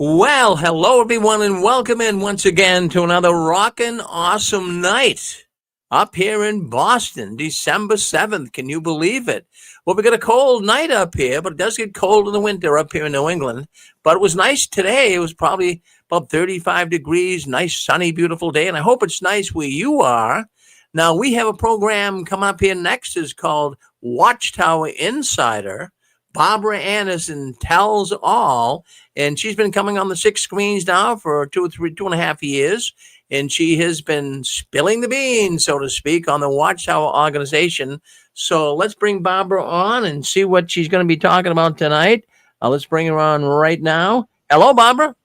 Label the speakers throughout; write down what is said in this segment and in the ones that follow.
Speaker 1: Well, hello everyone, and welcome in once again to another rockin' awesome night up here in Boston, December 7th. Can you believe it? Well, we got a cold night up here, but it does get cold in the winter up here in New England. But it was nice today. It was probably about 35 degrees, nice, sunny, beautiful day, and I hope it's nice where you are. Now, we have a program coming up here next. It's called Watchtower Insider. Barbara Anderson tells all, and she's been coming on the six screens now for 2.5 years, and she has been spilling the beans, so to speak, on the Watchtower organization. So let's bring Barbara on and see what she's going to be talking about tonight. Let's bring her on right now. Hello, Barbara.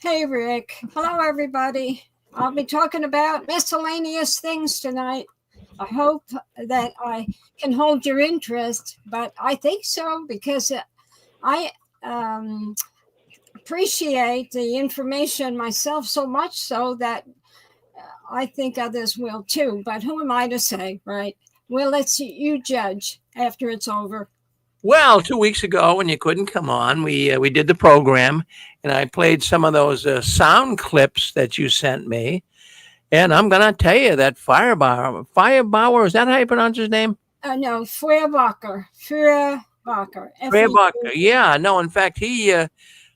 Speaker 2: Hey, Rick. Hello, everybody. I'll be talking about miscellaneous things tonight. I hope that I can hold your interest, but I think so because I appreciate the information myself so much so that I think others will too. But who am I to say, right? We'll let you judge after it's over.
Speaker 1: Well, 2 weeks ago when you couldn't come on, we did the program, and I played some of those sound clips that you sent me. And I'm going to tell you that Firebauer, is that how you pronounce his name?
Speaker 2: No, Feuerbacher.
Speaker 1: Feuerbacher. Yeah, no, in fact,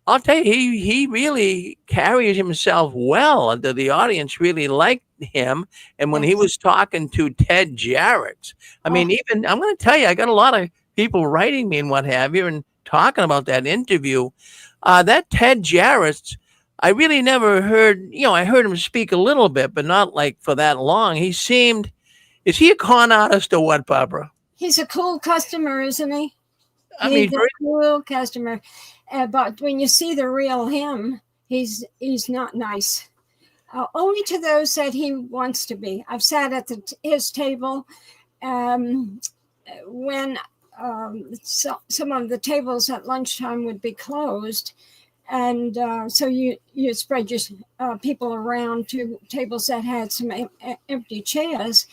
Speaker 1: I'll tell you, he really carried himself well. The audience really liked him. And when he was talking to Ted Jaracz, I mean, even, I'm going to tell you, I got a lot of people writing me and what have you and talking about that interview. That Ted Jaracz, I really never heard, I heard him speak a little bit, but not like for that long. Is he a con artist or what, Barbara?
Speaker 2: He's a cool customer, isn't he?
Speaker 1: He's
Speaker 2: a cool customer. But when you see the real him, he's not nice. Only to those that he wants to be. I've sat at his table when some of the tables at lunchtime would be closed. And so you spread your people around to tables that had some empty chairs,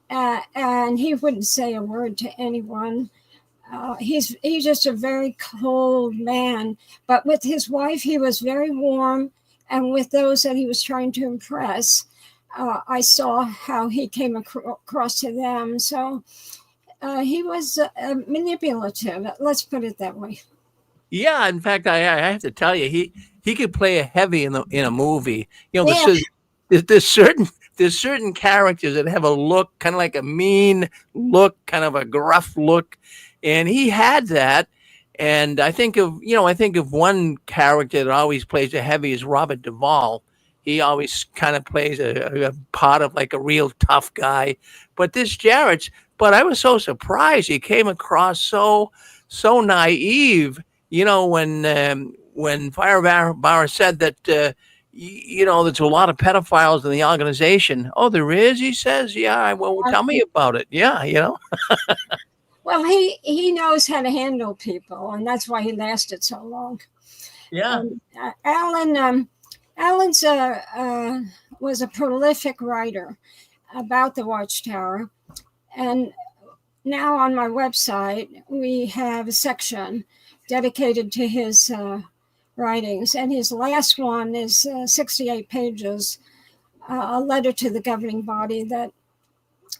Speaker 2: and he wouldn't say a word to anyone. He's just a very cold man. But with his wife, he was very warm, and with those that he was trying to impress, I saw how he came across to them. So he was manipulative. Let's put it that way.
Speaker 1: Yeah, in fact, I have to tell you, he could play a heavy in a movie. There's certain characters that have a look, kind of like a mean look, kind of a gruff look, and he had that. And I think of one character that always plays a heavy is Robert Duvall. He always kind of plays a part of like a real tough guy. But this Jaracz, but I was so surprised he came across so naive. When Firebauer said that, there's a lot of pedophiles in the organization. Oh, there is, he says. Yeah, well, tell me about it. Yeah,
Speaker 2: Well, he knows how to handle people, and that's why he lasted so long.
Speaker 1: Yeah.
Speaker 2: Alan was a prolific writer about the Watchtower, and now on my website we have a section dedicated to his writings, and his last one is 68 pages, a letter to the governing body that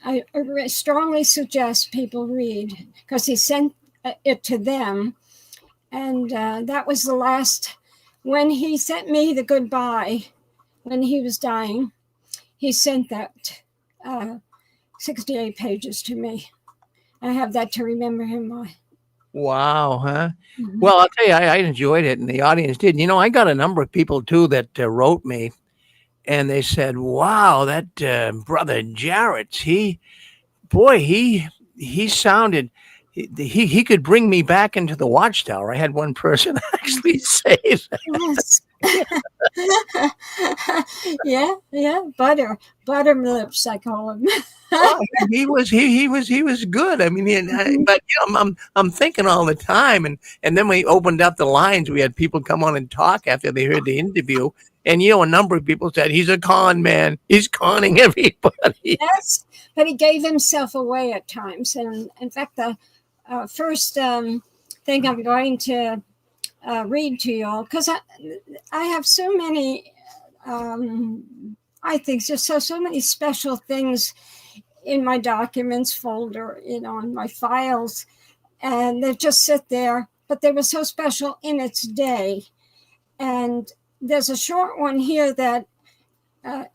Speaker 2: I strongly suggest people read, because he sent it to them, and that was the last. When he sent me the goodbye, when he was dying, he sent that 68 pages to me. I have that to remember him by.
Speaker 1: Wow, huh? Mm-hmm. Well, I'll tell you, I enjoyed it, and the audience did. I got a number of people, too, that wrote me, and they said, wow, that brother Jaracz, he sounded, he could bring me back into the Watchtower. I had one person actually say that.
Speaker 2: Yes. yeah, butter lips, I call him.
Speaker 1: Oh, he was good. I mean, but I'm thinking all the time, and then we opened up the lines. We had people come on and talk after they heard the interview, and a number of people said he's a con man. He's conning everybody.
Speaker 2: Yes, but he gave himself away at times. And in fact, the first thing I'm going to read to you all, because I have so many, I think, just so many special things in my documents folder, in my files, and they just sit there, but they were so special in its day. And there's a short one here that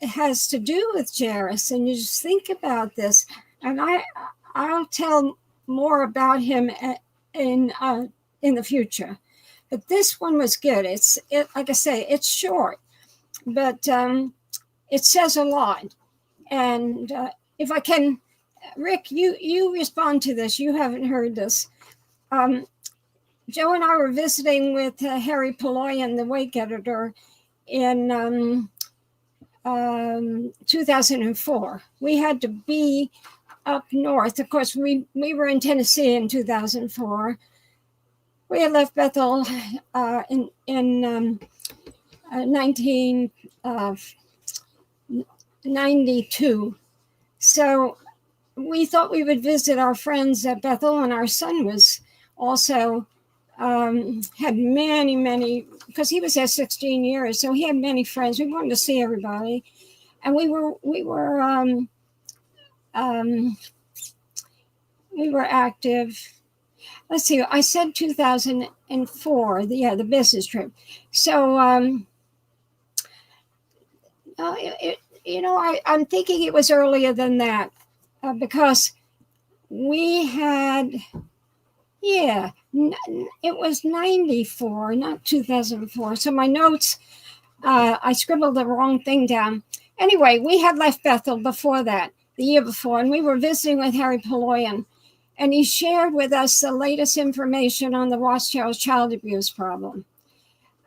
Speaker 2: has to do with Jaracz, and you just think about this, and I'll tell more about him in the future. But this one was good. Like I say, it's short, but it says a lot. And if I can, Rick, you respond to this. You haven't heard this. Joe and I were visiting with Harry Poloyan, the Wake editor, in 2004. We had to be up north. Of course, we were in Tennessee in 2004. We had left Bethel in 1992. So we thought we would visit our friends at Bethel, and our son was also had many, because he was there 16 years, so he had many friends. We wanted to see everybody, and we were active. Let's see, I said 2004, the business trip. So I'm thinking it was earlier than that, because we had, it was 94, not 2004. So my notes, I scribbled the wrong thing down. Anyway, we had left Bethel before that, the year before, and we were visiting with Harry Poloyan, and he shared with us the latest information on the Watchtower's child abuse problem.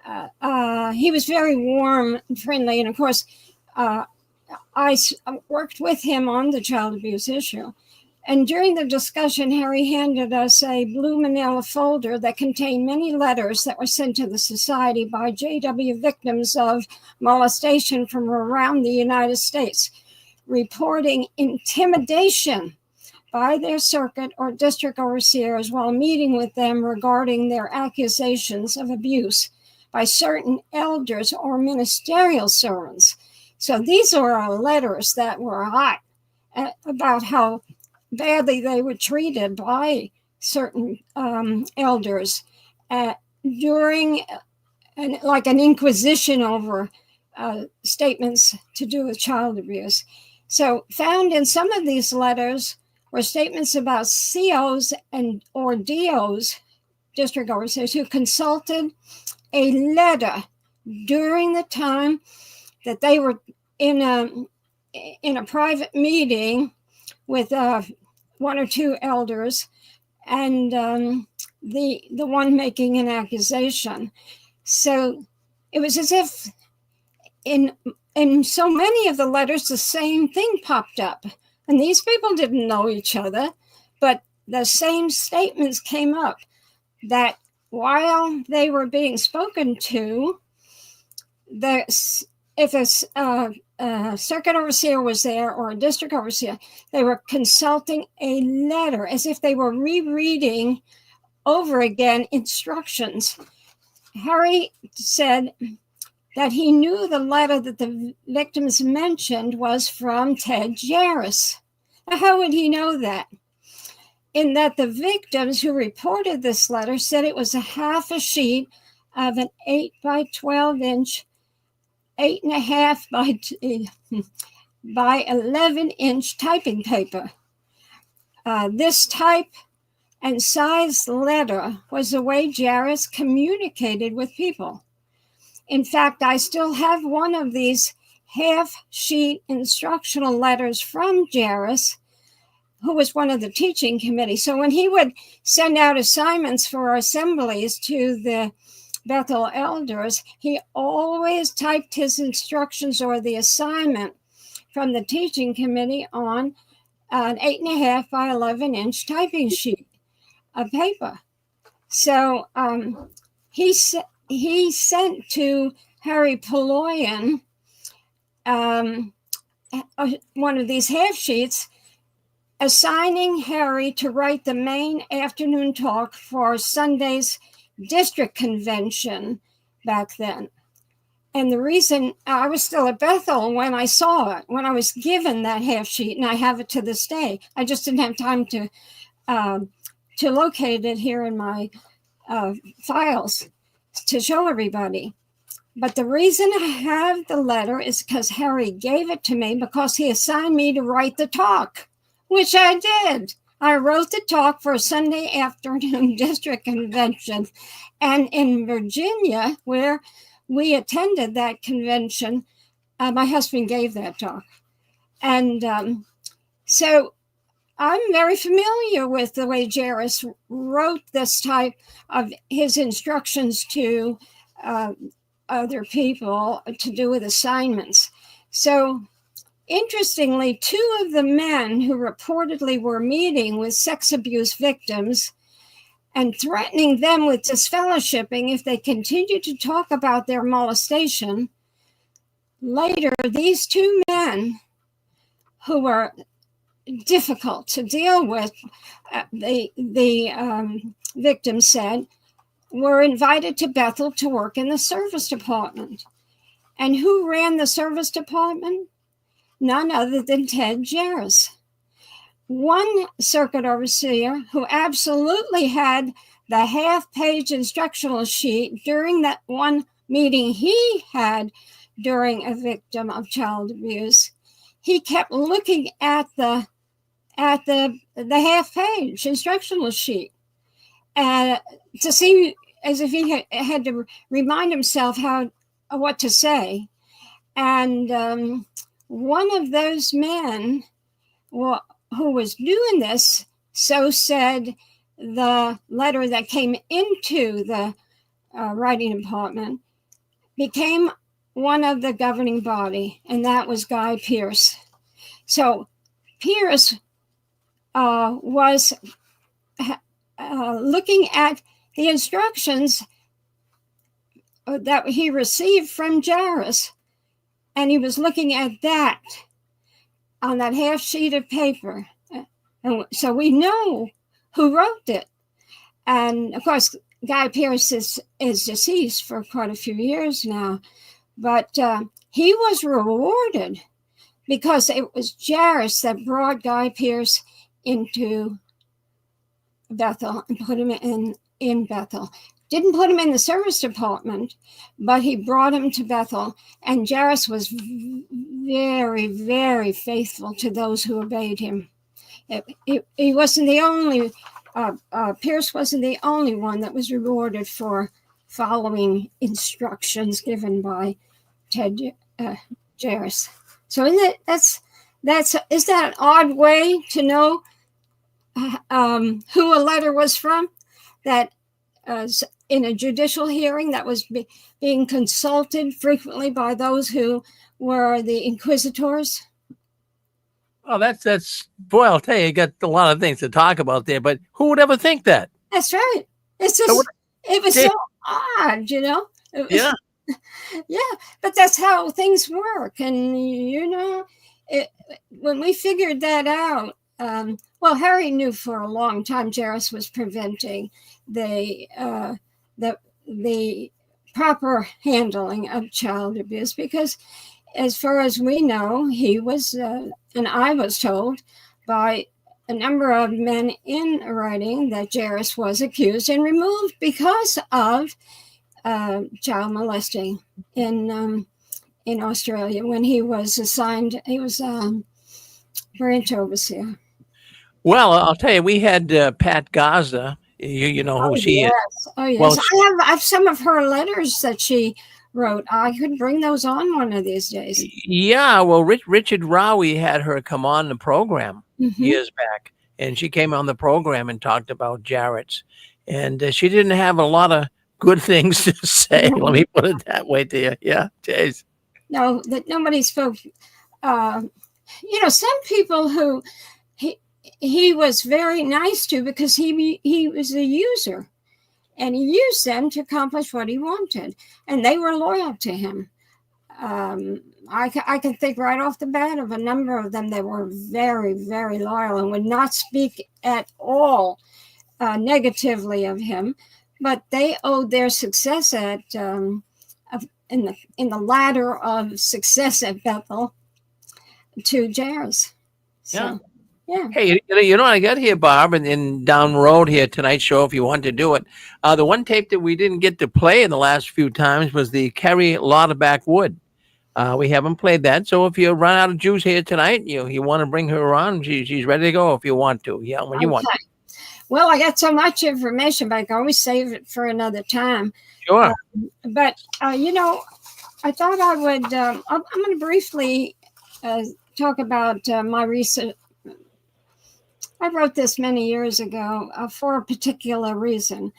Speaker 2: He was very warm and friendly, and of course, I worked with him on the child abuse issue. And during the discussion, Harry handed us a blue manila folder that contained many letters that were sent to the society by JW victims of molestation from around the United States, reporting intimidation by their circuit or district overseers while meeting with them regarding their accusations of abuse by certain elders or ministerial servants. So these are letters that were hot about how badly they were treated by certain elders during like an inquisition over statements to do with child abuse. So found in some of these letters were statements about COs or DOs, district overseers, who consulted a letter during the time that they were in a private meeting with one or two elders, and the one making an accusation. So it was as if in so many of the letters the same thing popped up, and these people didn't know each other, but the same statements came up, that while they were being spoken to, if a circuit overseer was there or a district overseer, they were consulting a letter as if they were rereading over again instructions. Harry said that he knew the letter that the victims mentioned was from Ted Jaracz. Now, how would he know that? In that the victims who reported this letter said it was a half a sheet of an 8 by 12 inch 8.5 by 11 inch typing paper. This type and size letter was the way Jaracz communicated with people. In fact, I still have one of these half-sheet instructional letters from Jaracz, who was one of the teaching committee. So when he would send out assignments for assemblies to the Bethel elders, he always typed his instructions or the assignment from the teaching committee on an 8.5 by 11 inch typing sheet of paper. So he sent to Harry Poloyan one of these half sheets, assigning Harry to write the main afternoon talk for Sunday's district convention back then. And the reason I was still at Bethel when I saw it, when I was given that half sheet, and I have it to this day. I just didn't have time to locate it here in my files to show everybody. But the reason I have the letter is because Harry gave it to me because he assigned me to write the talk, which I did. I wrote the talk for a Sunday afternoon district convention. And in Virginia, where we attended that convention, my husband gave that talk. And so I'm very familiar with the way Jaracz wrote this type of his instructions to other people to do with assignments. So interestingly, 2 of the men who reportedly were meeting with sex abuse victims and threatening them with disfellowshipping if they continued to talk about their molestation, later these 2 men who were difficult to deal with, the victim said, were invited to Bethel to work in the service department. And who ran the service department? None other than Ted Jaracz. One circuit overseer who absolutely had the half-page instructional sheet during that one meeting he had during a victim of child abuse, he kept looking at the half-page instructional sheet to see, as if he had to remind himself what to say. And one of those men who was doing this, so said the letter that came into the writing department, became one of the governing body, and that was Guy Pearce. So Pearce was looking at the instructions that he received from Jaracz, and he was looking at that on that half sheet of paper. And so we know who wrote it. And of course, Guy Pearce is deceased for quite a few years now, but he was rewarded because it was Jaracz that brought Guy Pearce into Bethel and put him in Bethel. Didn't put him in the service department, but he brought him to Bethel. And Jaracz was very, very faithful to those who obeyed him. He wasn't the only, Pearce wasn't the only one that was rewarded for following instructions given by Ted Jaracz. So isn't that an odd way to know who a letter was from? That in a judicial hearing that was being consulted frequently by those who were the inquisitors.
Speaker 1: Oh, that's boy, I'll tell you, you got a lot of things to talk about there, but who would ever think that?
Speaker 2: That's right. It's just, it was so odd, you know?
Speaker 1: Yeah.
Speaker 2: Yeah, but that's how things work. And, you know, when we figured that out, well, Harry knew for a long time Jaracz was preventing the proper handling of child abuse, because as far as we know, he was, and I was told by a number of men in writing, that Jaracz was accused and removed because of child molesting in Australia when he was assigned. He was branch overseer.
Speaker 1: Well, I'll tell you, we had Pat Gaza. You know who she is.
Speaker 2: Oh, yes.
Speaker 1: Well,
Speaker 2: I have some of her letters that she wrote. I could bring those on one of these days.
Speaker 1: Yeah, well, Richard Rowie had her come on the program years back, and she came on the program and talked about Jaracz, and she didn't have a lot of good things to say. Let me put it that way to you. Yeah, geez.
Speaker 2: No, that nobody spoke. You know, some people who he was very nice to, because he was a user, and he used them to accomplish what he wanted, and they were loyal to him. I can think right off the bat of a number of them that were very, very loyal and would not speak at all negatively of him. but they owed their success at in the ladder of success at Bethel to Jaracz. So, yeah.
Speaker 1: Hey, you know what I got here, Barb, and down the road here, tonight's show, if you want to do it. The one tape that we didn't get to play in the last few times was the Kerry Lauderback Wood. We haven't played that, so if you run out of juice here tonight, you want to bring her on, she's ready to go if you want to. Yeah, when you want to.
Speaker 2: Well, I got so much information, but I can always save it for another time.
Speaker 1: Sure.
Speaker 2: But I thought I would. I'm going to briefly talk about my research. I wrote this many years ago for a particular reason,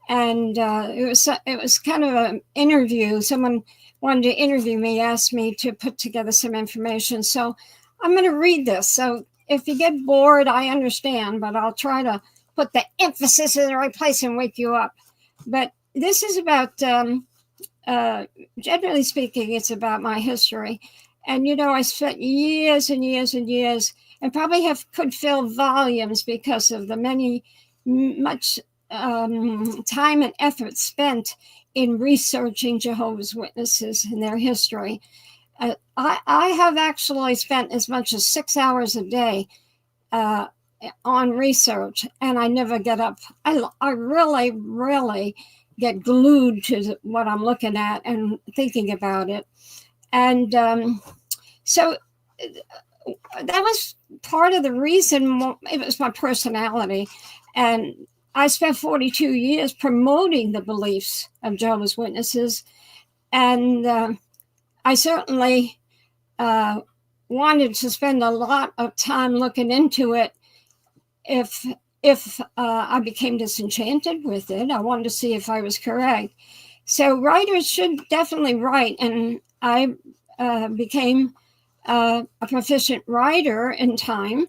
Speaker 2: and it was kind of an interview. Someone wanted to interview me, asked me to put together some information. So I'm going to read this. So if you get bored, I understand, but I'll try to put the emphasis in the right place and wake you up. But this is about, generally speaking, it's about my history. And, I spent years and years and years, and probably could fill volumes because of the much time and effort spent in researching Jehovah's Witnesses and their history. I have actually spent as much as 6 hours a day on research, and I never get up. I really, really get glued to what I'm looking at and thinking about it. And so that was part of the reason. It was my personality. And I spent 42 years promoting the beliefs of Jehovah's Witnesses. And I certainly wanted to spend a lot of time looking into it. If I became disenchanted with it, I wanted to see if I was correct. So writers should definitely write, and I became a proficient writer in time,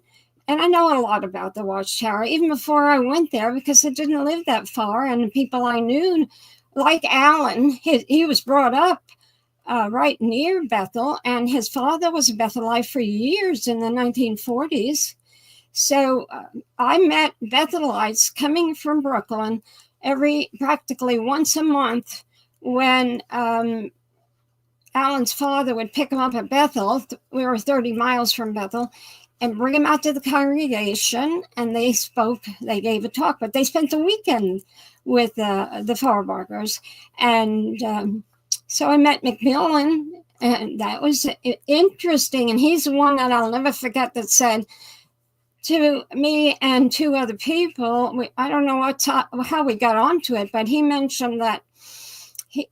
Speaker 2: and I know a lot about the Watchtower even before I went there, because I didn't live that far, and the people I knew, like Alan, he was brought up right near Bethel, and his father was a Bethelite for years in the 1940s. So I met Bethelites coming from Brooklyn practically once a month when Alan's father would pick him up at Bethel. We were 30 miles from Bethel, and bring him out to the congregation, and they gave a talk, but they spent the weekend with the Farbachers. And so I met McMillan, and that was interesting. And he's the one that I'll never forget that said to me and two other people, I don't know how we got onto it, but he mentioned that he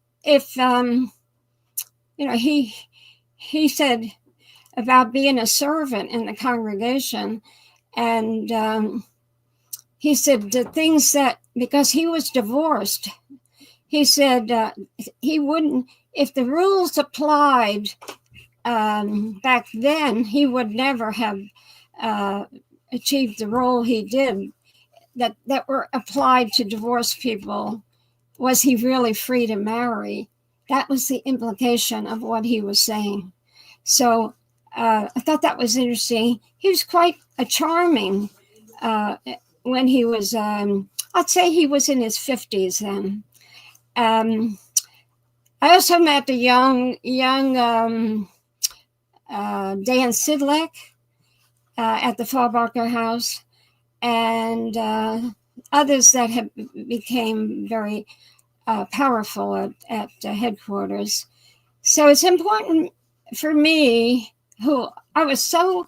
Speaker 2: said about being a servant in the congregation, and he said the things that, because he was divorced, he said he wouldn't, if the rules applied back then, he would never have achieved the role he did that were applied to divorced people. Was he really free to marry? That was the implication of what he was saying. So I thought that was interesting. He was quite a charming when he was, I'd say he was in his 50s then. I also met the young Dan Sidlek at the Farbacher House, and others that have became very powerful at headquarters. So it's important for me, who I was so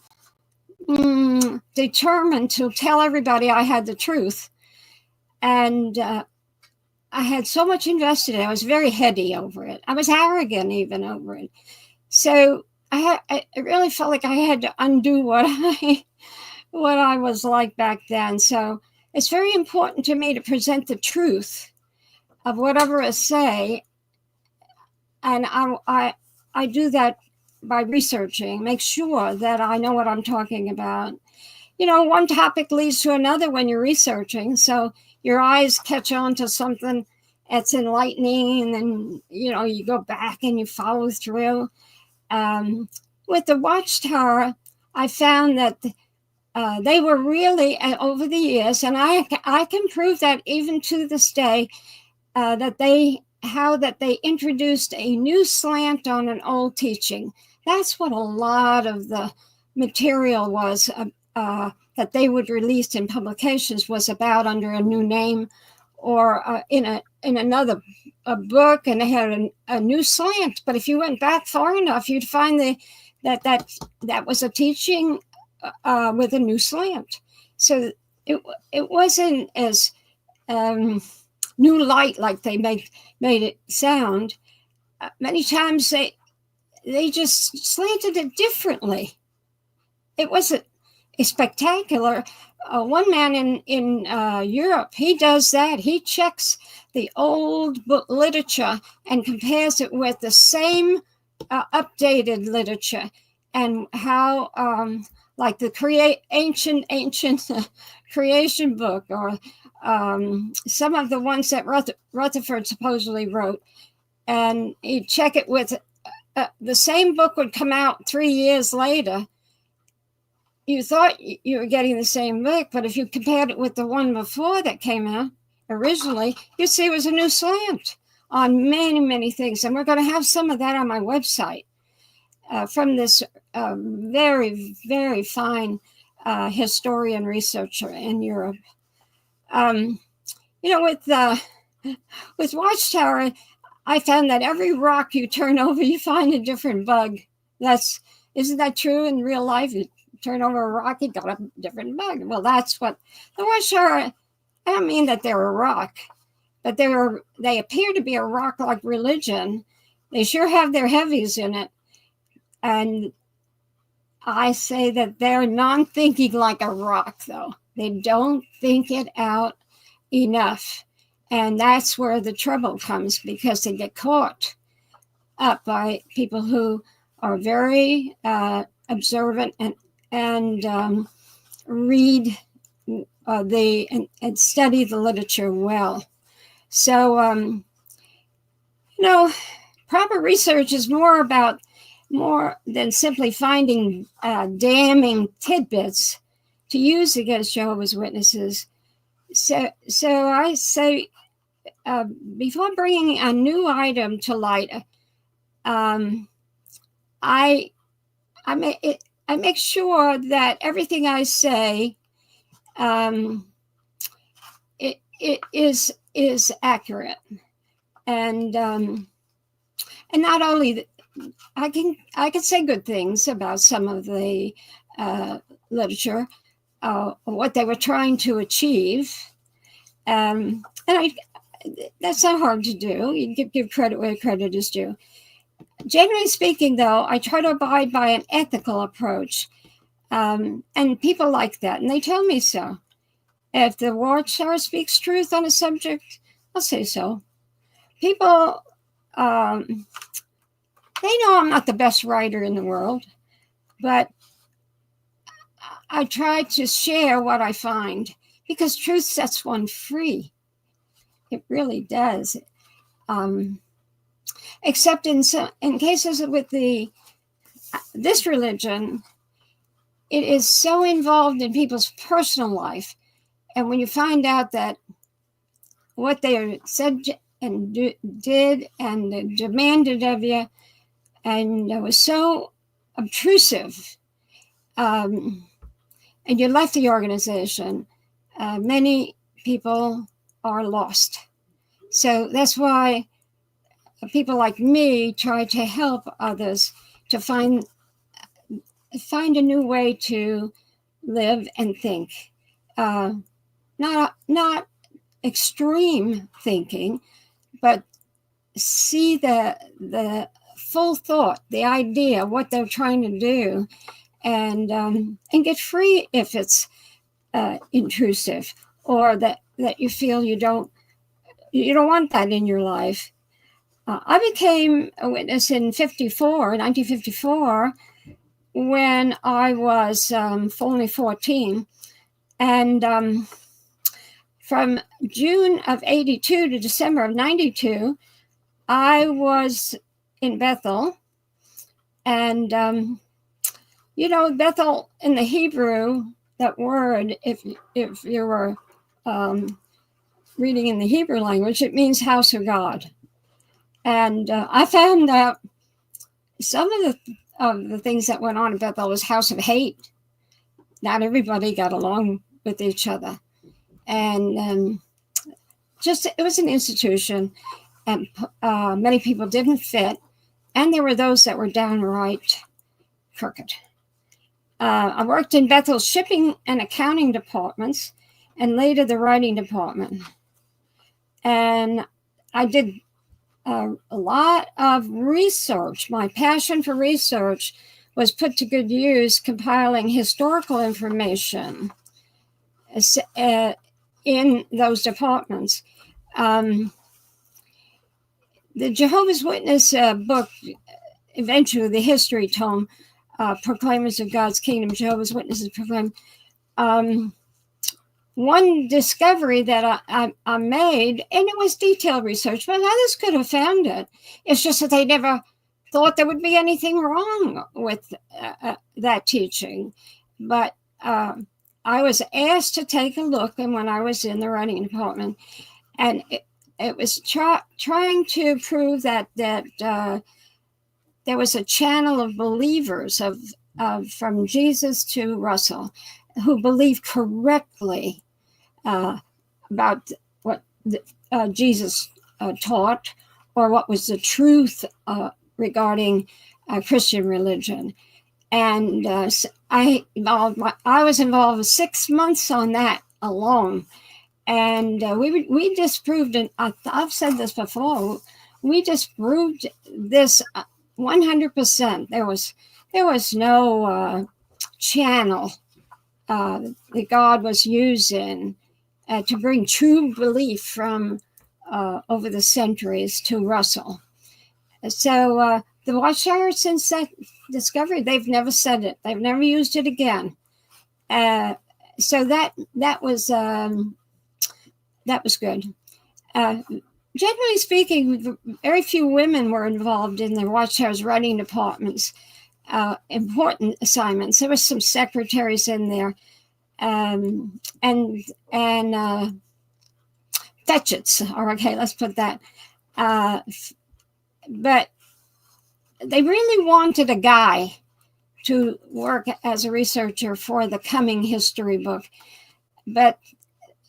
Speaker 2: determined to tell everybody I had the truth, and I had so much invested in it. I was very heady over it. I was arrogant even over it. So I really felt like I had to undo what I was like back then. So it's very important to me to present the truth of whatever I say, and I do that by researching, make sure that I know what I'm talking about. One topic leads to another when you're researching, so your eyes catch on to something that's enlightening, and then you go back and you follow through. With the Watchtower, I found that they were really, over the years, and I can prove that even to this day, that they introduced a new slant on an old teaching. That's what a lot of the material was that they would release in publications was about under a new name, or in another book, and they had a new slant. But if you went back far enough, you'd find that was a teaching with a new slant. So it wasn't as new light like they made it sound. Many times they just slanted it differently. It wasn't spectacular. One man in Europe, he does that. He checks the old book literature and compares it with the same updated literature, and how like the ancient creation book, or some of the ones that Rutherford supposedly wrote, and he'd check it with the same book would come out 3 years later. You thought you were getting the same book, but if you compared it with the one before that came out originally, you'd see it was a new slant on many, many things. And we're going to have some of that on my website from this very, very fine historian researcher in Europe. With Watchtower, I found that every rock you turn over, you find a different bug. Isn't that true in real life? You turn over a rock, you got a different bug. Well, that's what the Watchtower. I don't mean that they're a rock, but they appear to be a rock like religion. They sure have their heavies in it. And I say that they're non-thinking like a rock, though. They don't think it out enough. And that's where the trouble comes, because they get caught up by people who are very observant and read and study the literature well. So, proper research is more than simply finding damning tidbits to use against Jehovah's Witnesses. So I say, before bringing a new item to light, I make sure that everything I say it is accurate, and not only I can say good things about some of the literature, what they were trying to achieve, and that's not hard to do. You give credit where credit is due. Generally speaking, though, I try to abide by an ethical approach, and people like that, and they tell me so. If the Watchtower speaks truth on a subject, I'll say so. People, they know I'm not the best writer in the world, but I try to share what I find, because truth sets one free. It really does. Except in cases with this religion, it is so involved in people's personal life. And when you find out that what they said and did and demanded of you, and it was so obtrusive, and you left the organization, many people are lost. So that's why people like me try to help others to find a new way to live and think. Not extreme thinking, but see the full thought, the idea, what they're trying to do, and get free if it's intrusive, or that you feel you don't want that in your life. I became a witness in 1954, when I was only 14. And from June of 82 to December of 92, I was in Bethel. And, Bethel in the Hebrew, that word, if you were reading in the Hebrew language, it means house of God. And I found out some of the things that went on in Bethel was house of hate. Not everybody got along with each other. And it was an institution, and many people didn't fit. And there were those that were downright crooked. I worked in Bethel's shipping and accounting departments, and later the writing department. And I did a lot of research. My passion for research was put to good use compiling historical information in those departments. The Jehovah's Witness book, eventually the history tome, Proclaimers of God's Kingdom, Jehovah's Witnesses Proclaim. One discovery that I made, and it was detailed research, but others could have found it. It's just that they never thought there would be anything wrong with that teaching. But I was asked to take a look, and when I was in the writing department, and it was trying to prove that there was a channel of believers from Jesus to Russell who believed correctly about what Jesus taught, or what was the truth regarding Christian religion. And I was involved with 6 months on that alone. And we disproved, and I've said this before, we disproved this 100%. There was no channel that God was using to bring true belief from over the centuries to Russell. So the Watchtower, since that discovery, they've never said it. They've never used it again. So that was good. Generally speaking, very few women were involved in the Watchtower's writing departments. Important assignments. There were some secretaries in there, and fetchets. Or okay, let's put that. But they really wanted a guy to work as a researcher for the coming history book. But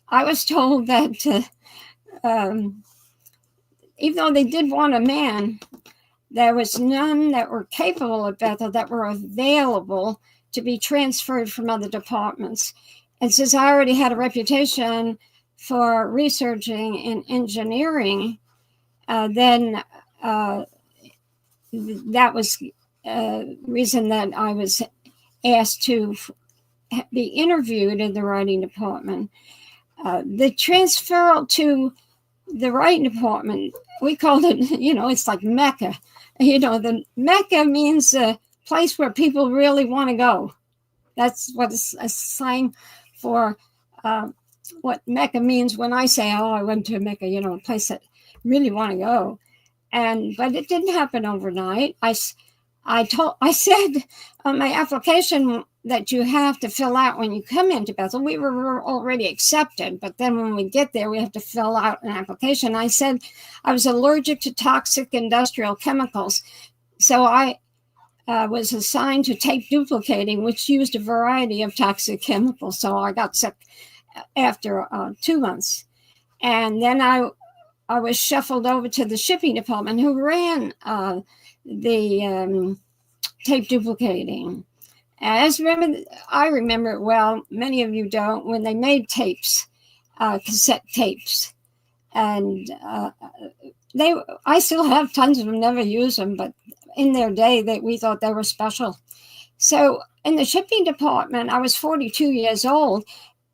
Speaker 2: I was told that even though they did want a man, there was none that were capable of Bethel that were available to be transferred from other departments. And since I already had a reputation for researching in engineering, then that was a reason that I was asked to be interviewed in the writing department. The transfer to the writing department, we called it, it's like Mecca. The Mecca means a place where people really want to go. That's what it's a sign for what Mecca means when I say, I went to Mecca, a place that really want to go. But it didn't happen overnight. I said on my application that you have to fill out when you come into Bethel. We were already accepted, but then when we get there, we have to fill out an application. I said I was allergic to toxic industrial chemicals. So I was assigned to tape duplicating, which used a variety of toxic chemicals. So I got sick after 2 months. And then I was shuffled over to the shipping department, who ran the tape duplicating. I remember it well. Many of you don't. When they made tapes, cassette tapes, and I still have tons of them. Never use them, but in their day, we thought they were special. So in the shipping department, I was 42 years old,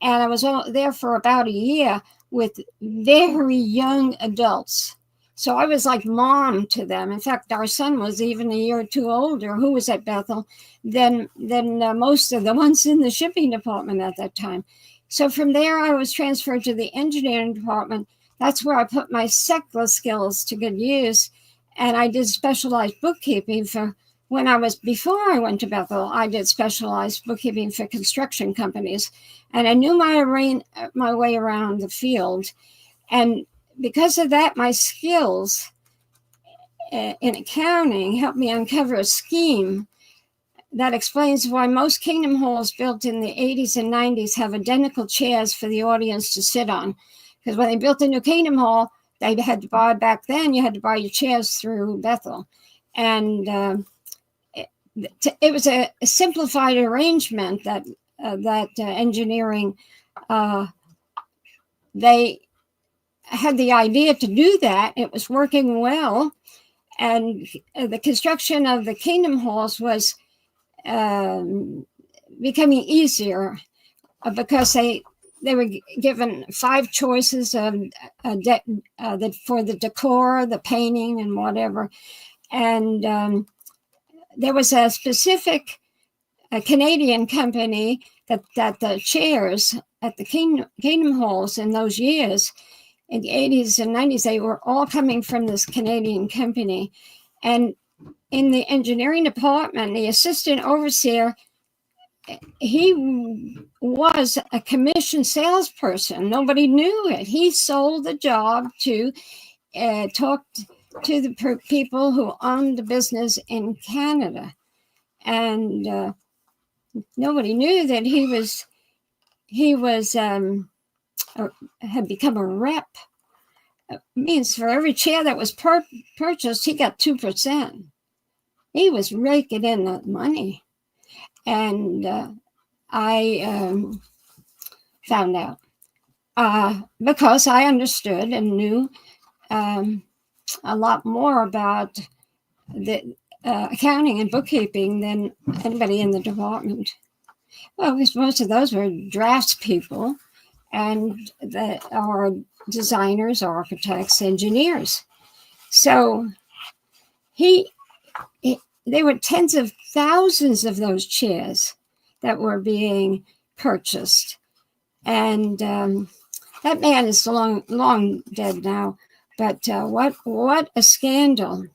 Speaker 2: and I was there for about a year with very young adults. So I was like mom to them. In fact, our son was even a year or two older, who was at Bethel, than most of the ones in the shipping department at that time. So from there, I was transferred to the engineering department. That's where I put my secular skills to good use. And I did specialized bookkeeping before I went to Bethel, I did specialized bookkeeping for construction companies. And I knew my way around the field. And because of that, my skills in accounting helped me uncover a scheme that explains why most kingdom halls built in the 80s and 90s have identical chairs for the audience to sit on. Because when they built a new kingdom hall, they had to buy, back then, you had to buy your chairs through Bethel. And it was a simplified arrangement that engineering, they had the idea to do that. It was working well. And the construction of the kingdom halls was becoming easier because they were given 5 choices of for the decor, the painting, and whatever. And there was a specific Canadian company that the chairs at the kingdom halls in those years, in the 80s and 90s, they were all coming from this Canadian company. And in the engineering department, the assistant overseer, he was a commission salesperson. Nobody knew it. He sold the job to talk to the people who owned the business in Canada. And nobody knew that he had become a rep. It means for every chair that was purchased, he got 2%. He was raking in the money. And I found out because I understood and knew a lot more about the accounting and bookkeeping than anybody in the department. Well, because most of those were draftspeople and or designers, architects, engineers. So there were tens of thousands of those chairs that were being purchased. And that man is long dead now. But what a scandal.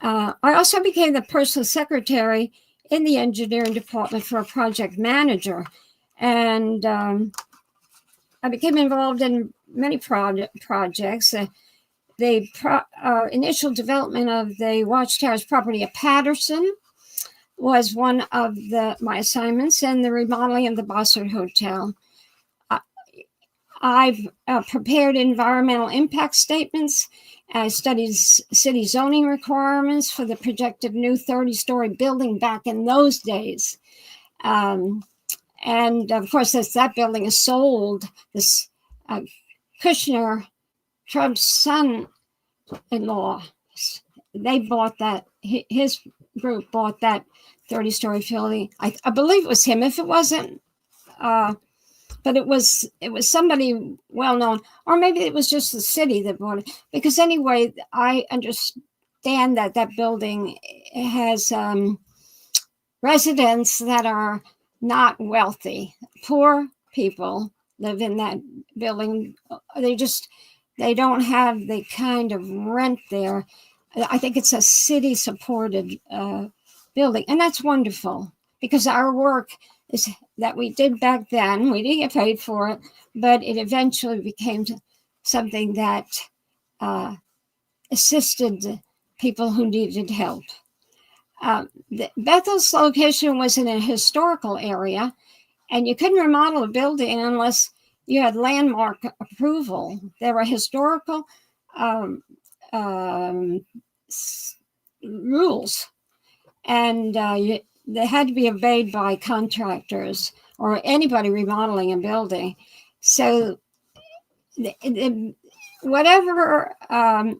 Speaker 2: I also became the personal secretary in the engineering department for a project manager. And I became involved in many projects. The initial development of the Watchtower's property at Patterson was one of my assignments, and the remodeling of the Bossard Hotel. I've prepared environmental impact statements. I studied city zoning requirements for the projected new 30-story building back in those days. And of course, as that building is sold, this Kushner, Trump's son-in-law, they bought that. His group bought that 30-story building. I believe it was him. If it wasn't, but it was somebody well known, or maybe it was just the city that bought it. Because anyway, I understand that building has residents that are not wealthy. Poor people live in that building. They don't have the kind of rent there. I think it's a city-supported building, and that's wonderful because our work is that we did back then. We didn't get paid for it, but it eventually became something that assisted people who needed help. Bethel's location was in a historical area, and you couldn't remodel a building unless you had landmark approval. There were historical rules, and they had to be obeyed by contractors or anybody remodeling a building. So whatever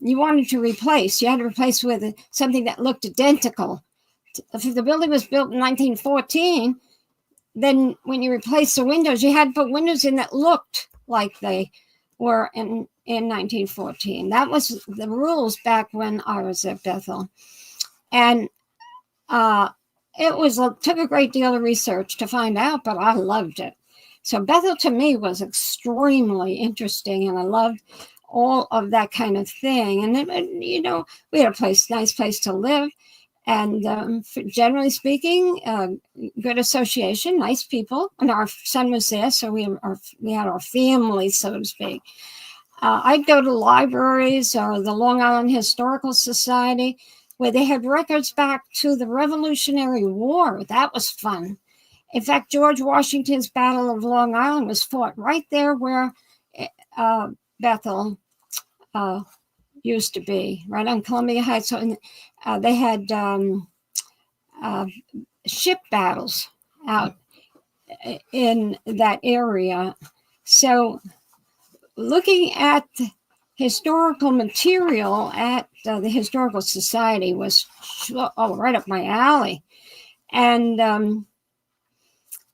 Speaker 2: you wanted to replace, you had to replace with something that looked identical. If the building was built in 1914, then when you replaced the windows, you had to put windows in that looked like they were in 1914. That was the rules back when I was at Bethel. And it took a great deal of research to find out, but I loved it. So Bethel to me was extremely interesting, and I loved all of that kind of thing. And we had a nice place to live, and generally speaking, good association, nice people. And our son was there, so we had our family, so to speak. I'd go to libraries or the Long Island Historical Society, where they had records back to the Revolutionary War. That was fun. In fact, George Washington's Battle of Long Island was fought right there where Bethel used to be, right on Columbia Heights. So, they had ship battles out in that area. So looking at the historical material at the Historical Society was right up my alley. And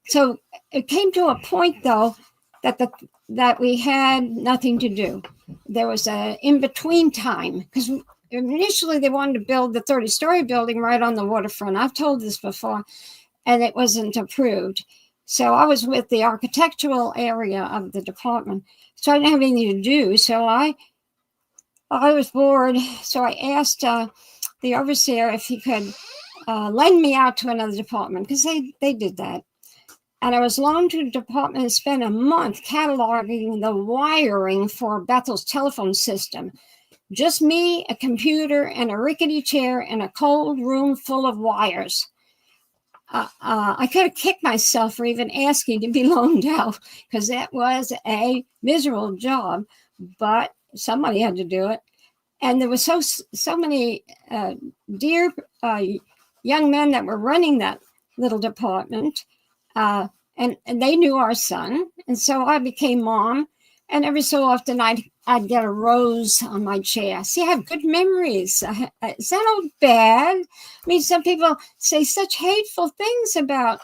Speaker 2: so it came to a point, though, that we had nothing to do. There was an in-between time, because initially they wanted to build the 30-story building right on the waterfront. I've told this before, and it wasn't approved. So I was with the architectural area of the department. So I didn't have anything to do. So I was bored. So I asked the overseer if he could lend me out to another department, because they did that. And I was loaned to the department and spent a month cataloging the wiring for Bethel's telephone system. Just me, a computer, and a rickety chair in a cold room full of wires. I could have kicked myself for even asking to be loaned out, because that was a miserable job, but somebody had to do it. And there were so many dear young men that were running that little department, and they knew our son. And so I became mom, and every so often I'd get a rose on my chair. See, I have good memories. Is that all bad? I mean, some people say such hateful things about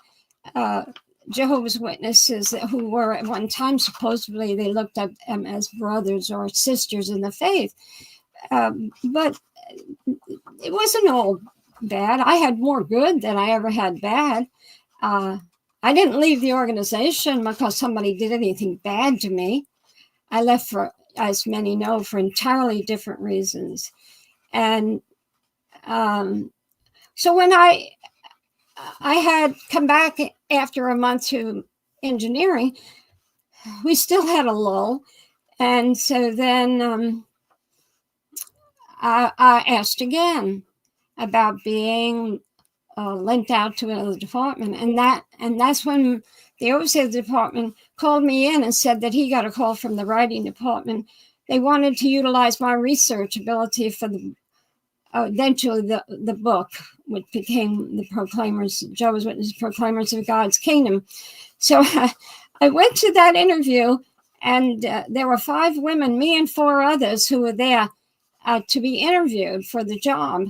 Speaker 2: Jehovah's Witnesses who were at one time, supposedly, they looked at them as brothers or sisters in the faith. But it wasn't all bad. I had more good than I ever had bad. I didn't leave the organization because somebody did anything bad to me. I left for, as many know, for entirely different reasons. And so when I had come back after a month to engineering, we still had a lull. And so then I asked again about being lent out to another department. And that's when the overseer of the department called me in and said that he got a call from the writing department. They wanted to utilize my research ability for eventually the book, which became the Proclaimers, Jehovah's Witnesses Proclaimers of God's Kingdom. So I went to that interview, and there were 5 women, me and 4 others, who were there to be interviewed for the job.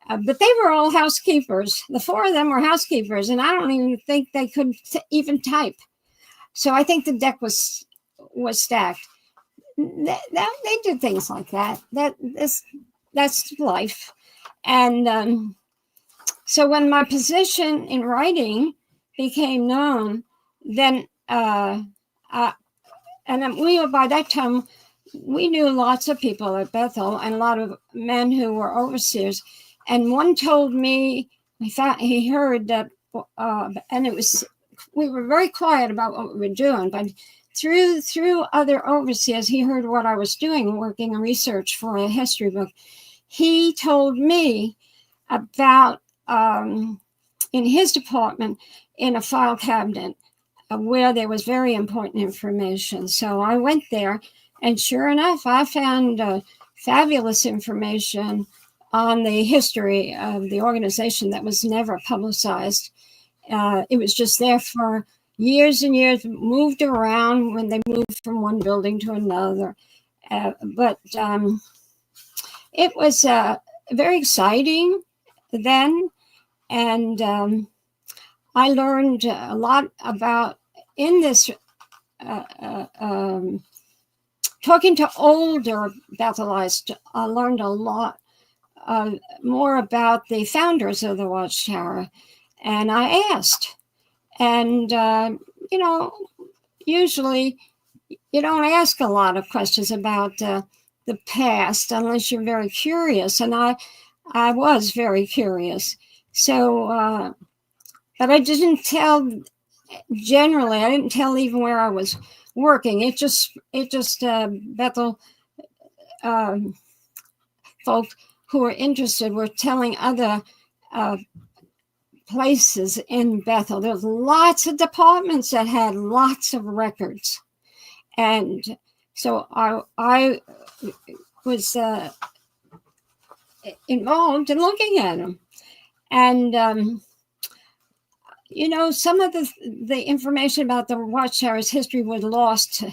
Speaker 2: But they were all housekeepers. The 4 of them were housekeepers, and I don't even think they could even type. So I think the deck was stacked. They did things like that. That's life. And so when my position in writing became known, then we were, by that time, we knew lots of people at Bethel and a lot of men who were overseers. And one told me he heard that, and we were very quiet about what we were doing, but through other overseers, he heard what I was doing, working on research for a history book. He told me about, in his department, in a file cabinet, where there was very important information. So I went there, and sure enough, I found fabulous information on the history of the organization that was never publicized. It was just there for years and years, moved around when they moved from one building to another. But it was very exciting then. And I learned a lot about, in this, talking to older Bethelites, I learned a lot more about the founders of the Watchtower. And I asked, and, usually you don't ask a lot of questions about the past unless you're very curious. And I was very curious. So, but I didn't tell generally, I didn't tell even where I was working. It just Bethel folk who were interested were telling other places in Bethel. There's lots of departments that had lots of records. And so I was involved in looking at them. And, some of the information about the Watchtower's history was lost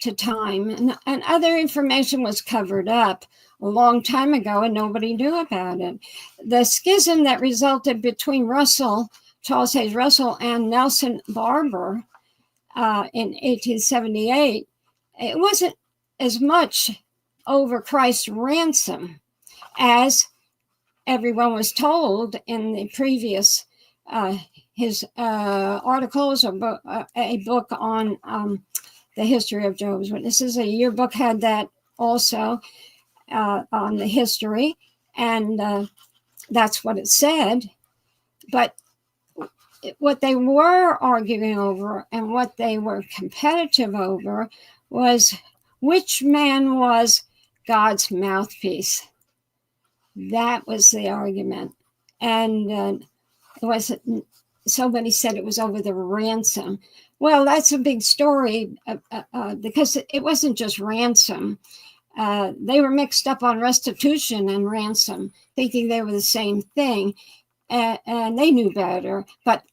Speaker 2: to time, and other information was covered up a long time ago, and nobody knew about it. The schism that resulted between Charles Hayes Russell, and Nelson Barber in 1878, it wasn't as much over Christ's ransom as everyone was told in the previous his articles or a book on the history of Jehovah's Witnesses. A yearbook had that also on the history, and that's what it said. But what they were arguing over and what they were competitive over was which man was God's mouthpiece. That was the argument. And it wasn't, somebody said it was over the ransom. Well, that's a big story because it wasn't just ransom. They were mixed up on restitution and ransom, thinking they were the same thing. And they knew better. But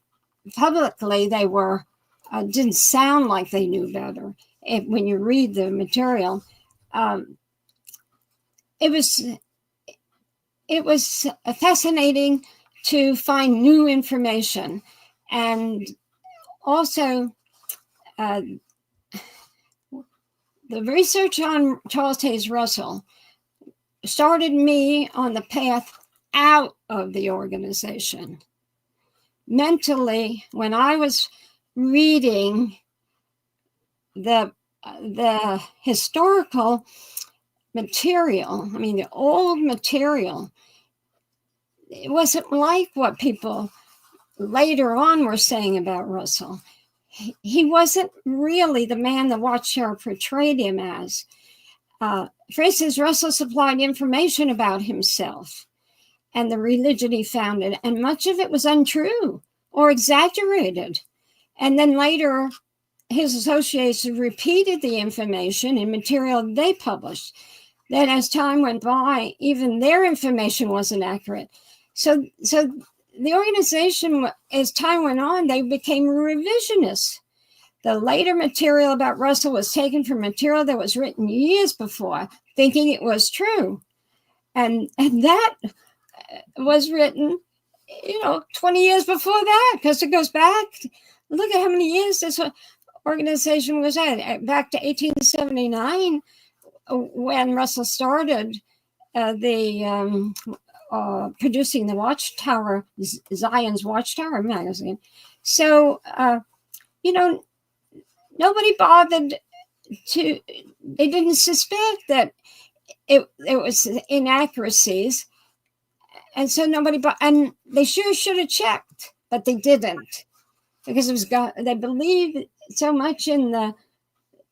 Speaker 2: publicly, they were didn't sound like they knew better. When you read the material, it was fascinating to find new information. And also, the research on Charles Hayes Russell started me on the path out of the organization. Mentally, when I was reading the historical material, the old material, it wasn't like what people later on were saying about Russell. He wasn't really the man the Watchtower portrayed him as. For instance, Russell supplied information about himself and the religion he founded, and much of it was untrue or exaggerated. And then later, his associates repeated the information in material they published. Then as time went by, even their information wasn't accurate. So the organization, as time went on, they became revisionists. The later material about Russell was taken from material that was written years before, thinking it was true. And that was written, 20 years before that, because it goes back. Look at how many years this organization was at, back to 1879, when Russell started producing the Watchtower, Zion's Watchtower magazine. So, nobody bothered they didn't suspect that it was inaccuracies. And so and they sure should have checked, but they didn't, because it was God. They believed so much in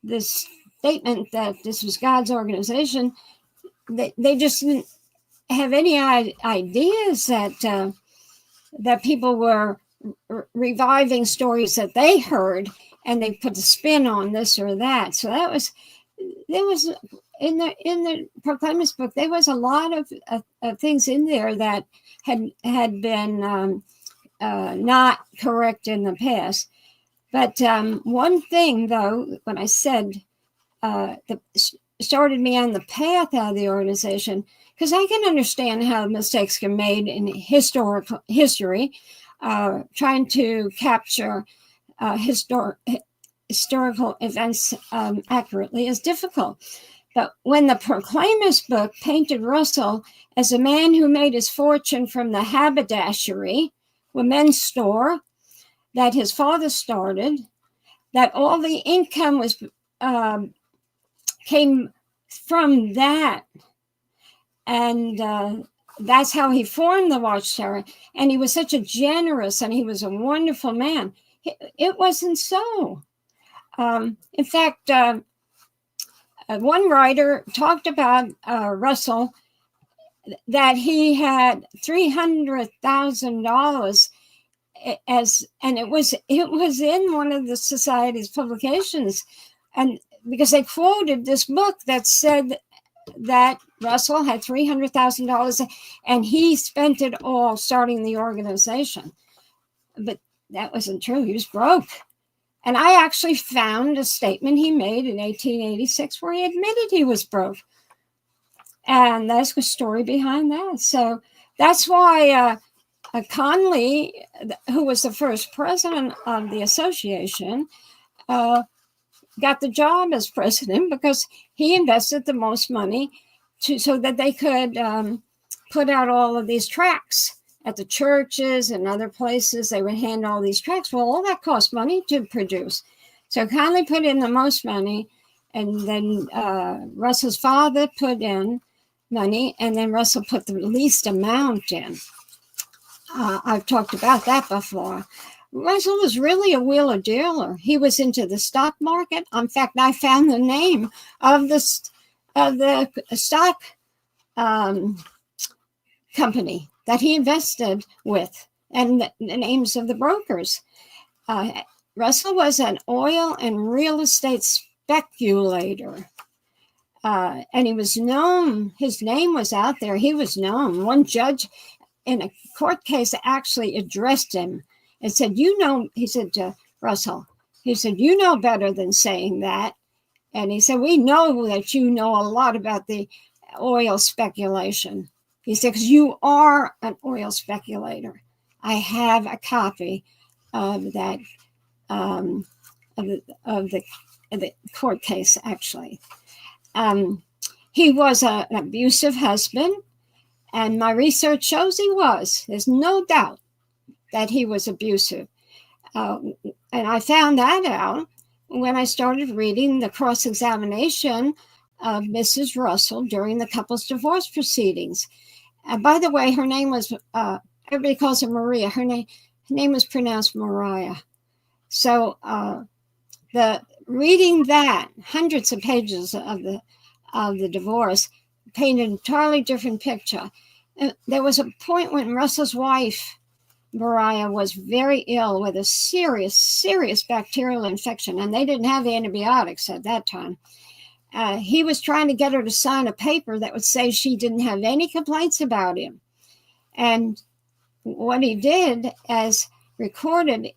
Speaker 2: this statement that this was God's organization. They just didn't have any ideas that people were reviving stories that they heard, and they put a spin on this or that. So there was in the Proclaimers book, there was a lot of things in there that had been not correct in the past. But one thing, though, when I said that started me on the path out of the organization, because I can understand how mistakes can be made in history, trying to capture historical events accurately is difficult. But when the Proclaimers book painted Russell as a man who made his fortune from the haberdashery, women's store, that his father started, that all the income was came from that, and that's how he formed the Watchtower. And he was such a generous, and he was a wonderful man. It wasn't so. In fact, One writer talked about Russell, that he had $300,000 and it was in one of the society's publications, and because they quoted this book that said that Russell had $300,000 and he spent it all starting the organization. But that wasn't true. He was broke. And I actually found a statement he made in 1886 where he admitted he was broke. And that's the story behind that. So that's why Conley, who was the first president of the association, got the job as president because he invested the most money so that they could put out all of these tracts at the churches and other places. They would hand all these tracts. Well, all that cost money to produce. So Conley put in the most money, and then Russell's father put in money, and then Russell put the least amount in. I've talked about that before. Russell was really a wheeler dealer. He was into the stock market. In fact, I found the name of the stock company that he invested with, and the names of the brokers. Russell was an oil and real estate speculator. And he was known, his name was out there, he was known. One judge in a court case actually addressed him and said, he said to Russell, he said, you know better than saying that. And he said, we know that you know a lot about the oil speculation. He said, because you are an oil speculator. I have a copy of that, of the court case, actually. He was an abusive husband, and my research shows he was. There's no doubt that he was abusive. And I found that out when I started reading the cross-examination of Mrs. Russell during the couple's divorce proceedings. By the way, her name was, everybody calls her Maria. Her name was pronounced Mariah. So reading that, hundreds of pages of the divorce, painted an entirely different picture. And there was a point when Russell's wife, Mariah, was very ill with a serious bacterial infection, and they didn't have antibiotics at that time. He was trying to get her to sign a paper that would say she didn't have any complaints about him. And what he did, as recorded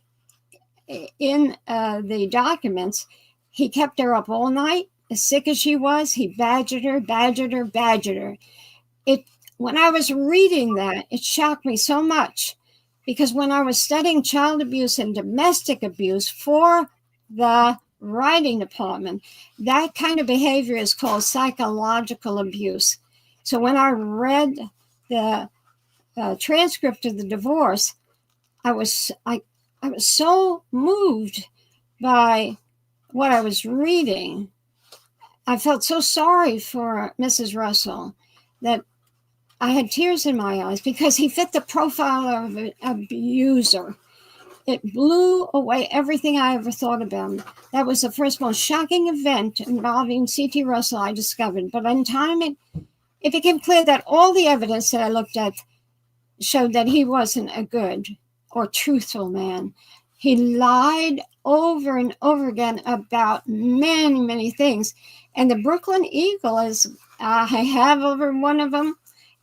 Speaker 2: in the documents, he kept her up all night. As sick as she was, he badgered her. When I was reading that, it shocked me so much, because when I was studying child abuse and domestic abuse for the writing department, that kind of behavior is called psychological abuse. So when I read the transcript of the divorce, I was so moved by what I was reading. I felt so sorry for Mrs. Russell that I had tears in my eyes, because he fit the profile of an abuser. It blew away everything I ever thought about him. That was the first most shocking event involving C.T. Russell I discovered. But in time, it became clear that all the evidence that I looked at showed that he wasn't a good or truthful man. He lied over and over again about many things. And the Brooklyn Eagle is, I have over one of them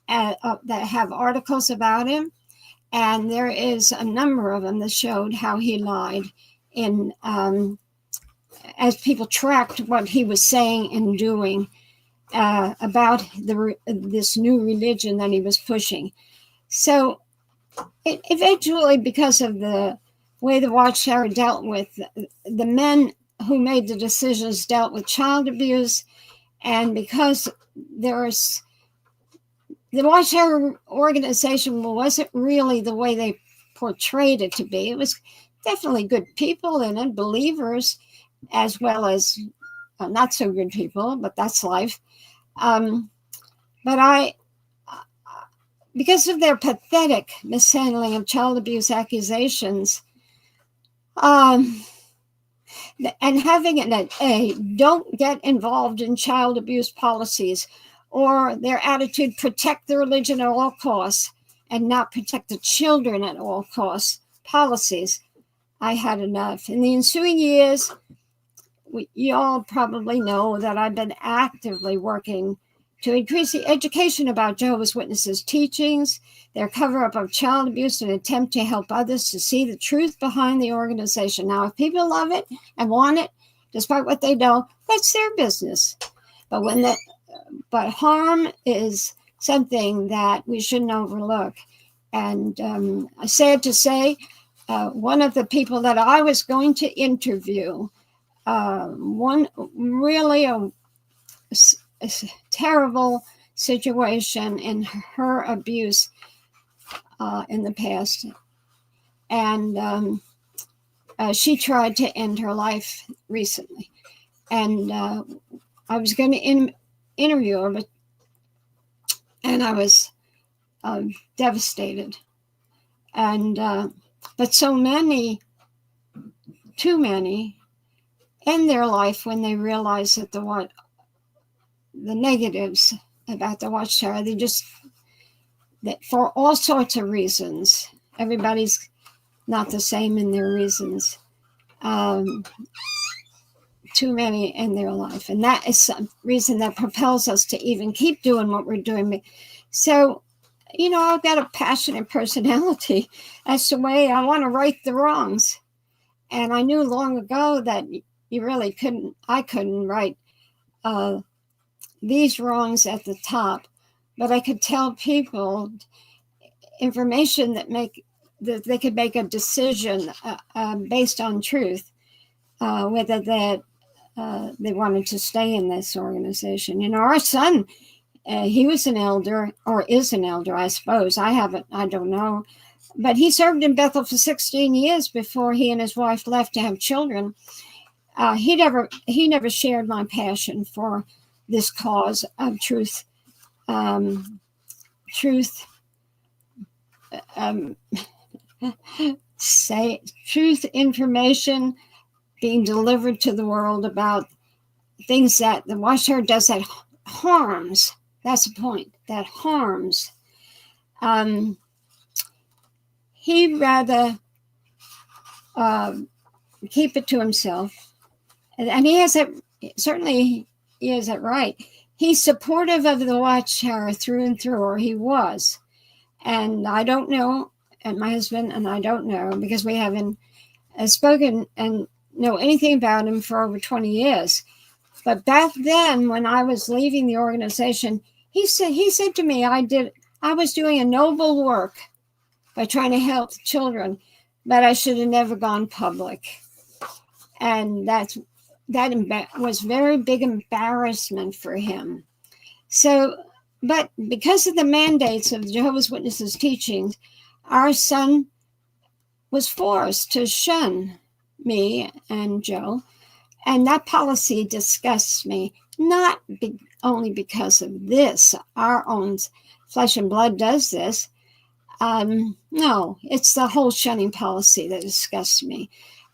Speaker 2: that have articles about him. And there is a number of them that showed how he lied in as people tracked what he was saying and doing about this new religion that he was pushing. So eventually, because of the way the Watchtower dealt with the men who made the decisions, dealt with child abuse, and because there's the Watchtower organization wasn't really the way they portrayed it to be. It was definitely good people in it, believers, as well as not so good people, but that's life. But because of their pathetic mishandling of child abuse accusations, And having an A, don't get involved in child abuse policies, or their attitude, protect the religion at all costs and not protect the children at all costs policies. I had enough. In the ensuing years, you all probably know that I've been actively working to increase the education about Jehovah's Witnesses' teachings, their cover-up of child abuse, and attempt to help others to see the truth behind the organization. Now, if people love it and want it, despite what they know, that's their business. But harm is something that we shouldn't overlook. And sad to say, one of the people that I was going to interview, one really a terrible situation in her abuse in the past. And she tried to end her life recently. And I was going to interview her, and I was devastated. And but so many, too many, end their life when they realize that the negatives about the Watchtower, that for all sorts of reasons, everybody's not the same in their reasons. Too many in their life. And that is some reason that propels us to even keep doing what we're doing. So, I've got a passionate personality. That's the way I want to right the wrongs. And I knew long ago that I couldn't right these wrongs at the top, but I could tell people information that they could make a decision based on truth, whether that they wanted to stay in this organization. Our son, he was an elder, or is an elder, I suppose. I don't know. But he served in Bethel for 16 years before he and his wife left to have children. He never shared my passion for this cause of truth. Truth information being delivered to the world about things that the Watchtower does that harms. That's the point, that harms. He'd rather keep it to himself. And he has it, certainly he has it right. He's supportive of the Watchtower through and through, or he was. And I don't know, and my husband and I don't know, because we haven't spoken and know anything about him for over 20 years. But back then, when I was leaving the organization, he said to me, I was doing a noble work by trying to help the children, but I should have never gone public. And that was very big embarrassment for him. So, but because of the mandates of Jehovah's Witnesses teachings, our son was forced to shun me and Joe. And that policy disgusts me, not only because of this. Our own flesh and blood does this. No, it's the whole shunning policy that disgusts me.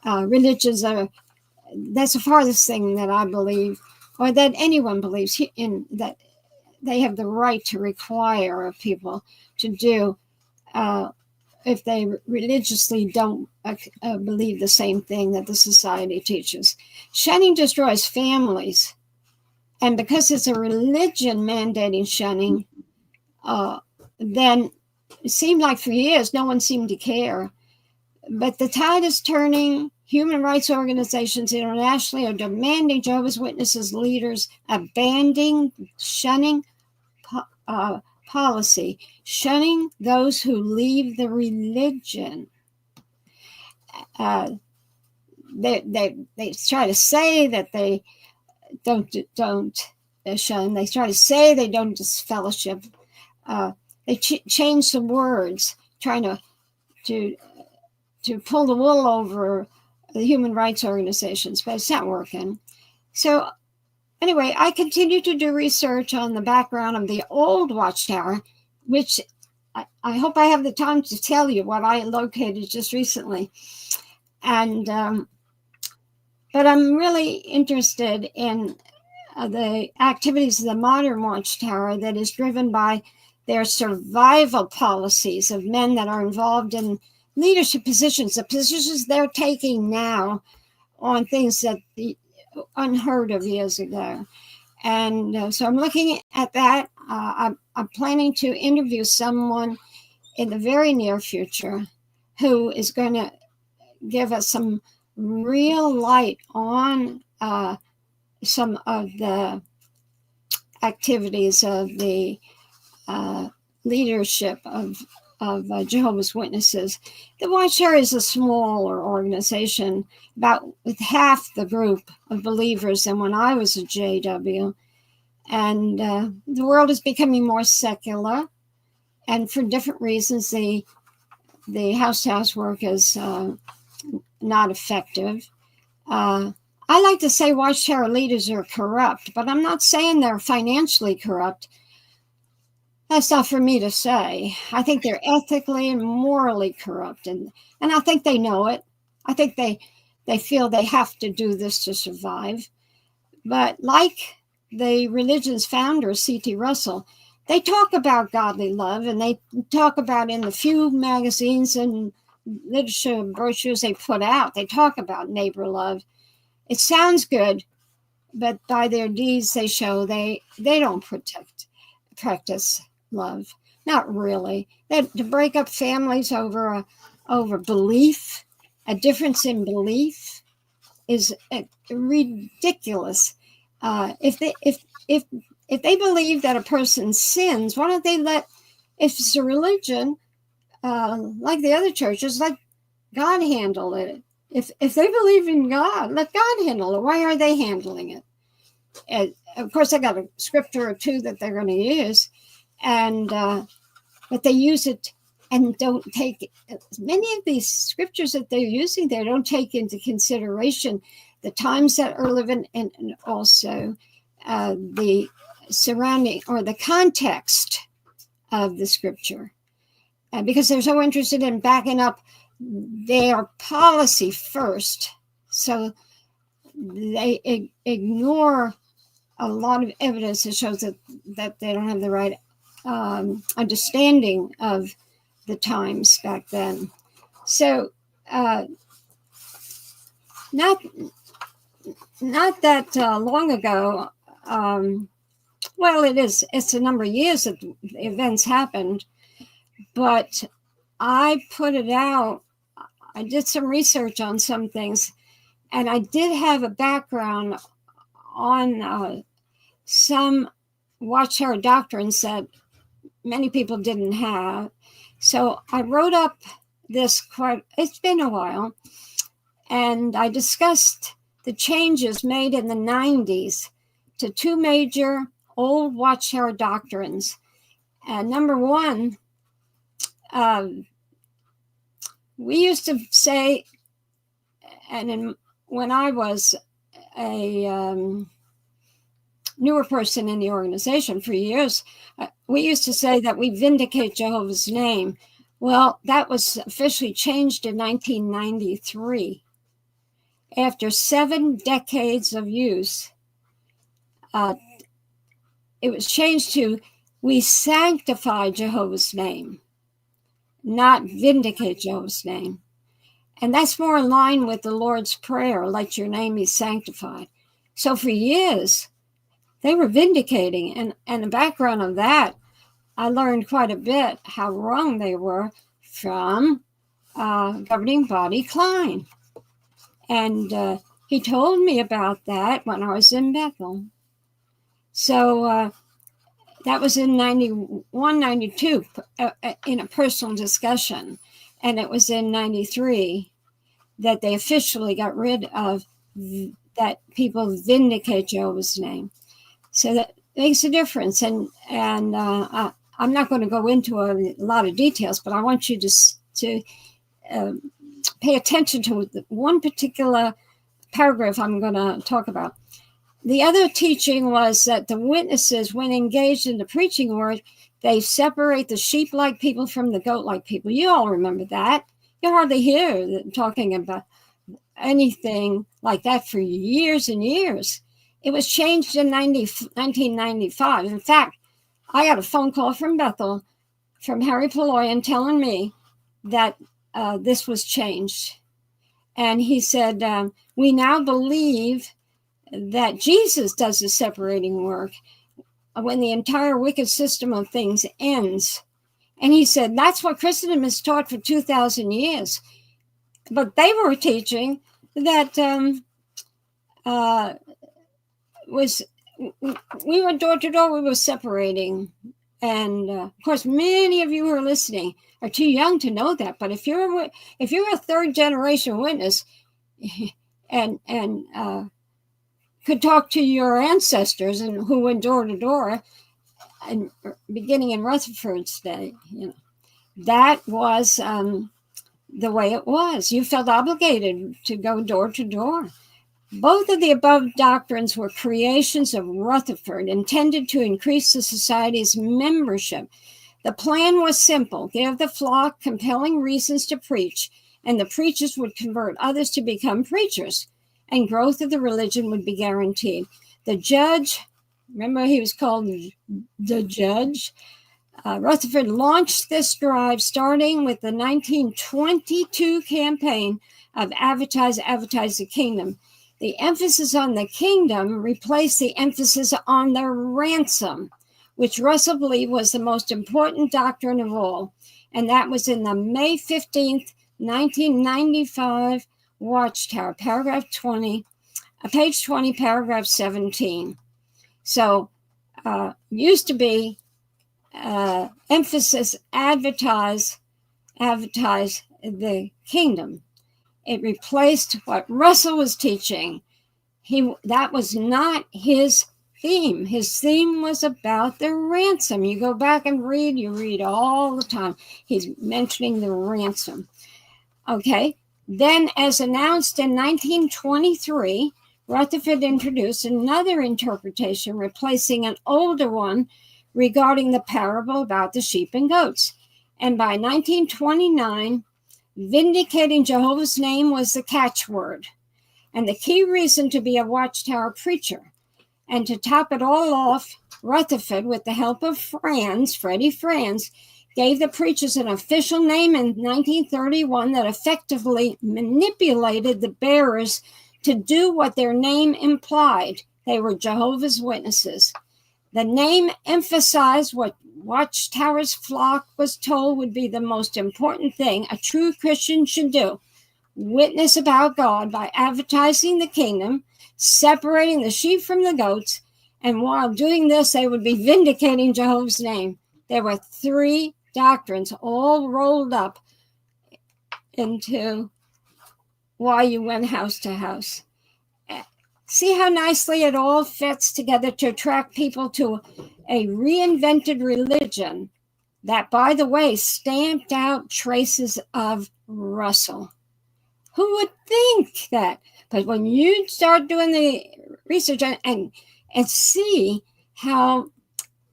Speaker 2: Religions that's the farthest thing that I believe, or that anyone believes in, that they have the right to require of people to do if they religiously don't believe the same thing that the society teaches. Shunning destroys families. And because it's a religion mandating shunning, then it seemed like for years no one seemed to care. But the tide is turning. Human rights organizations internationally are demanding Jehovah's Witnesses leaders abandon shunning policy, shunning those who leave the religion. They try to say that they don't shun. They try to say they don't disfellowship. They change the words, trying to pull the wool over the human rights organizations, but it's not working. So anyway, I continue to do research on the background of the old Watchtower, which I hope I have the time to tell you what I located just recently. And But I'm really interested in the activities of the modern Watchtower that is driven by their survival policies of men that are involved in leadership positions, the positions they're taking now on things that the unheard of years ago. And so I'm looking at that. I'm planning to interview someone in the very near future who is going to give us some real light on some of the activities of the leadership of Jehovah's Witnesses. The Watchtower is a smaller organization, about with half the group of believers than when I was a JW. And the world is becoming more secular, and for different reasons, the house-to-house work is not effective. I like to say Watchtower leaders are corrupt, but I'm not saying they're financially corrupt. That's not for me to say. I think they're ethically and morally corrupt, and I think they know it. I think they feel they have to do this to survive. But like the religion's founder, C.T. Russell, they talk about godly love, and they talk about in the few magazines and literature brochures they put out, they talk about neighbor love. It sounds good, but by their deeds they show they don't practice love. Not really. To break up families over belief, a difference in belief, is ridiculous. If they believe that a person sins, why don't they if it's a religion, like the other churches, let God handle it. If they believe in God, let God handle it. Why are they handling it? And of course, they got a scripture or two that they're going to use, and but they use it and don't take many of these scriptures that they're using. They don't take into consideration the times that are living and also the surrounding or the context of the scripture, because they're so interested in backing up their policy first. So they ignore a lot of evidence that shows that they don't have the right understanding of the times back then. So not that long ago, well, it's a number of years that the events happened, but I put it out. I did some research on some things, and I did have a background on some Watchtower doctrines that many people didn't have. So I wrote up this it's been a while, and I discussed the changes made in the 90s to two major old Watchtower doctrines. And number one, we used to say, and when I was a newer person in the organization for years, we used to say that we vindicate Jehovah's name. Well, that was officially changed in 1993. After 7 decades of use, it was changed to we sanctify Jehovah's name, not vindicate Jehovah's name. And that's more in line with the Lord's Prayer, let your name be sanctified. So for years, they were vindicating. And the background of that, I learned quite a bit how wrong they were from governing body Klein. And he told me about that when I was in Bethel. So that was in 91, 92 in a personal discussion. And it was in 93 that they officially got rid of that people vindicate Jehovah's name. So that makes a difference. And I'm not going to go into a lot of details, but I want you to pay attention to one particular paragraph I'm going to talk about. The other teaching was that the witnesses, when engaged in the preaching word, they separate the sheep-like people from the goat-like people. You all remember that. You hardly hear them talking about anything like that for years and years. It was changed in 1995. In fact, I got a phone call from Bethel, from Harry Paloyan, telling me that this was changed. And he said, we now believe that Jesus does the separating work when the entire wicked system of things ends. And he said, that's what Christendom has taught for 2,000 years. But they were teaching that we were door to door, we were separating. And of course, many of you who are listening are too young to know that. But if you're a third generation witness and could talk to your ancestors and who went door to door, and beginning in Rutherford's day, that was the way it was. You felt obligated to go door to door. Both of the above doctrines were creations of Rutherford, intended to increase the society's membership. The plan was simple: give the flock compelling reasons to preach, and the preachers would convert others to become preachers, and growth of the religion would be guaranteed. The judge, remember he was called the judge, Rutherford launched this drive starting with the 1922 campaign of Advertise the Kingdom. The emphasis on the kingdom replaced the emphasis on the ransom, which Russell believed was the most important doctrine of all. And that was in the May 15th, 1995 Watchtower, paragraph 20, page 20, paragraph 17. So used to be emphasis, advertise the kingdom. It replaced what Russell was teaching. That was not his theme. His theme was about the ransom. You go back and you read all the time. He's mentioning the ransom. Okay. Then, as announced in 1923, Rutherford introduced another interpretation, replacing an older one regarding the parable about the sheep and goats. And by 1929, vindicating Jehovah's name was the catchword and the key reason to be a Watchtower preacher. And to top it all off, Rutherford, with the help of Freddie Franz, gave the preachers an official name in 1931 that effectively manipulated the bearers to do what their name implied. They were Jehovah's Witnesses. The name emphasized what Watchtower's flock was told would be the most important thing a true Christian should do: witness about God by advertising the kingdom, separating the sheep from the goats, and while doing this, they would be vindicating Jehovah's name. There were three doctrines all rolled up into why you went house to house. See how nicely it all fits together to attract people to a reinvented religion that, by the way, stamped out traces of Russell. Who would think that? But when you start doing the research and see how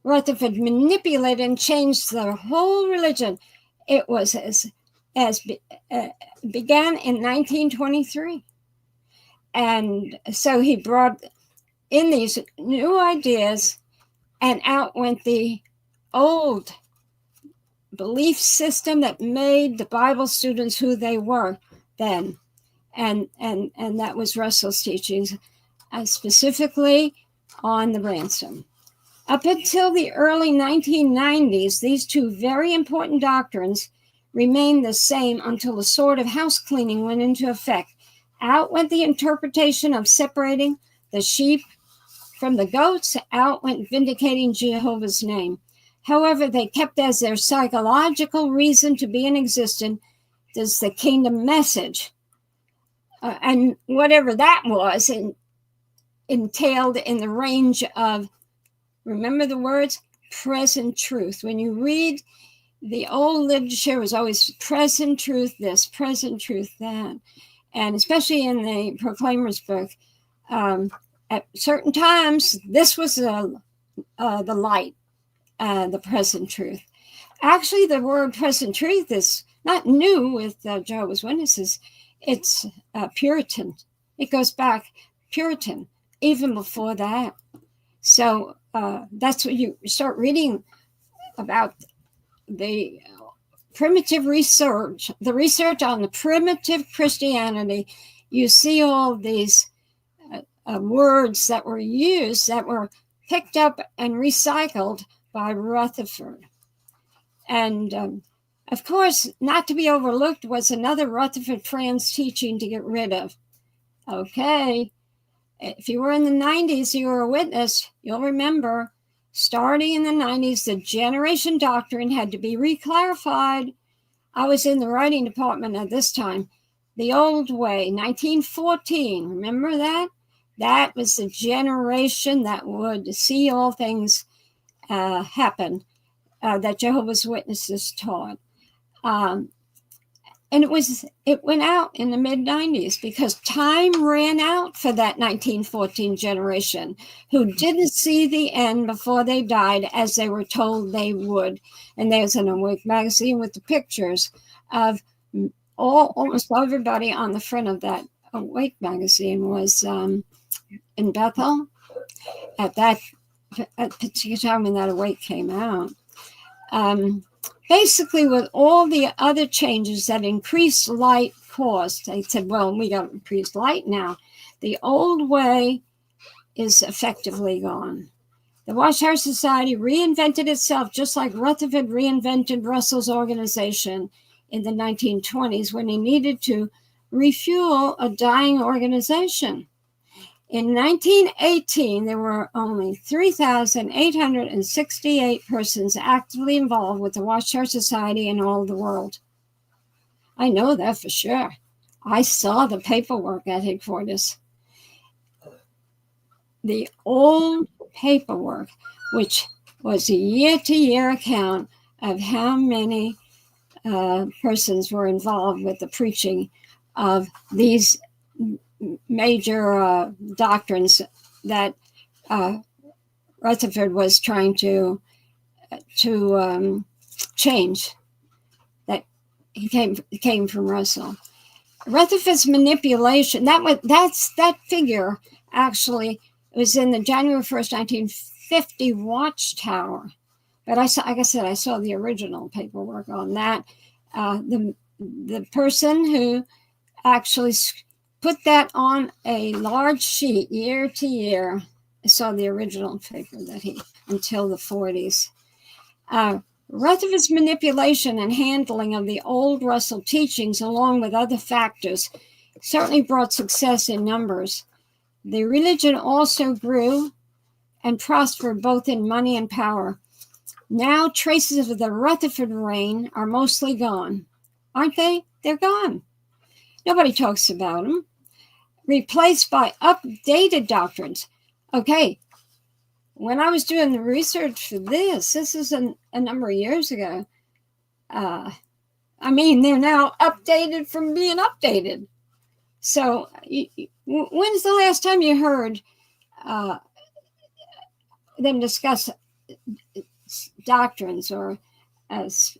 Speaker 2: Rutherford manipulated and changed the whole religion, it was began in 1923. And so he brought in these new ideas, and out went the old belief system that made the Bible students who they were then. And that was Russell's teachings, specifically on the ransom. Up until the early 1990s, these two very important doctrines remained the same until the sword of house cleaning went into effect. Out went the interpretation of separating the sheep from the goats. Out went vindicating Jehovah's name. However, they kept as their psychological reason to be in existence is the kingdom message. And whatever that was entailed in the range of, remember the words, present truth. When you read the old literature, it was always present truth this, present truth that. And especially in the Proclaimer's book, at certain times, this was the light, the present truth. Actually, the word present truth is not new with Jehovah's Witnesses. It's Puritan. It goes back Puritan, even before that. So that's what you start reading about the primitive research, the research on the primitive Christianity. You see all these words that were used that were picked up and recycled by Rutherford. And of course, not to be overlooked was another Rutherford trans teaching to get rid of. Okay, if you were in the 90s, you were a witness, you'll remember, starting in the 90s, the generation doctrine had to be reclarified. I was in the writing department at this time. The old way, 1914, remember that? That was the generation that would see all things happen that Jehovah's Witnesses taught. And it went out in the mid-90s because time ran out for that 1914 generation who didn't see the end before they died as they were told they would. And there's an Awake magazine with the pictures of almost everybody on the front of that Awake magazine was in Bethel at that particular time when that Awake came out. Basically, with all the other changes that increased light caused, they said, well, we got increased light now. The old way is effectively gone. The Watchtower Society reinvented itself just like Rutherford reinvented Russell's organization in the 1920s when he needed to refuel a dying organization. In 1918, there were only 3,868 persons actively involved with the Watchtower Society in all the world. I know that for sure. I saw the paperwork at headquarters. The old paperwork, which was a year-to-year account of how many persons were involved with the preaching of these major doctrines that Rutherford was trying to change. That he came from Russell. Rutherford's manipulation. That figure actually was in the January 1st, 1950 Watchtower. But like I said, I saw the original paperwork on that. The person who actually put that on a large sheet year to year. I saw the original paper that until the 40s. Rutherford's manipulation and handling of the old Russell teachings, along with other factors, certainly brought success in numbers. The religion also grew and prospered both in money and power. Now traces of the Rutherford reign are mostly gone. Aren't they? They're gone. Nobody talks about them. Replaced by updated doctrines. Okay, when I was doing the research for this is a number of years ago. They're now updated from being updated. So when's the last time you heard them discuss doctrines or as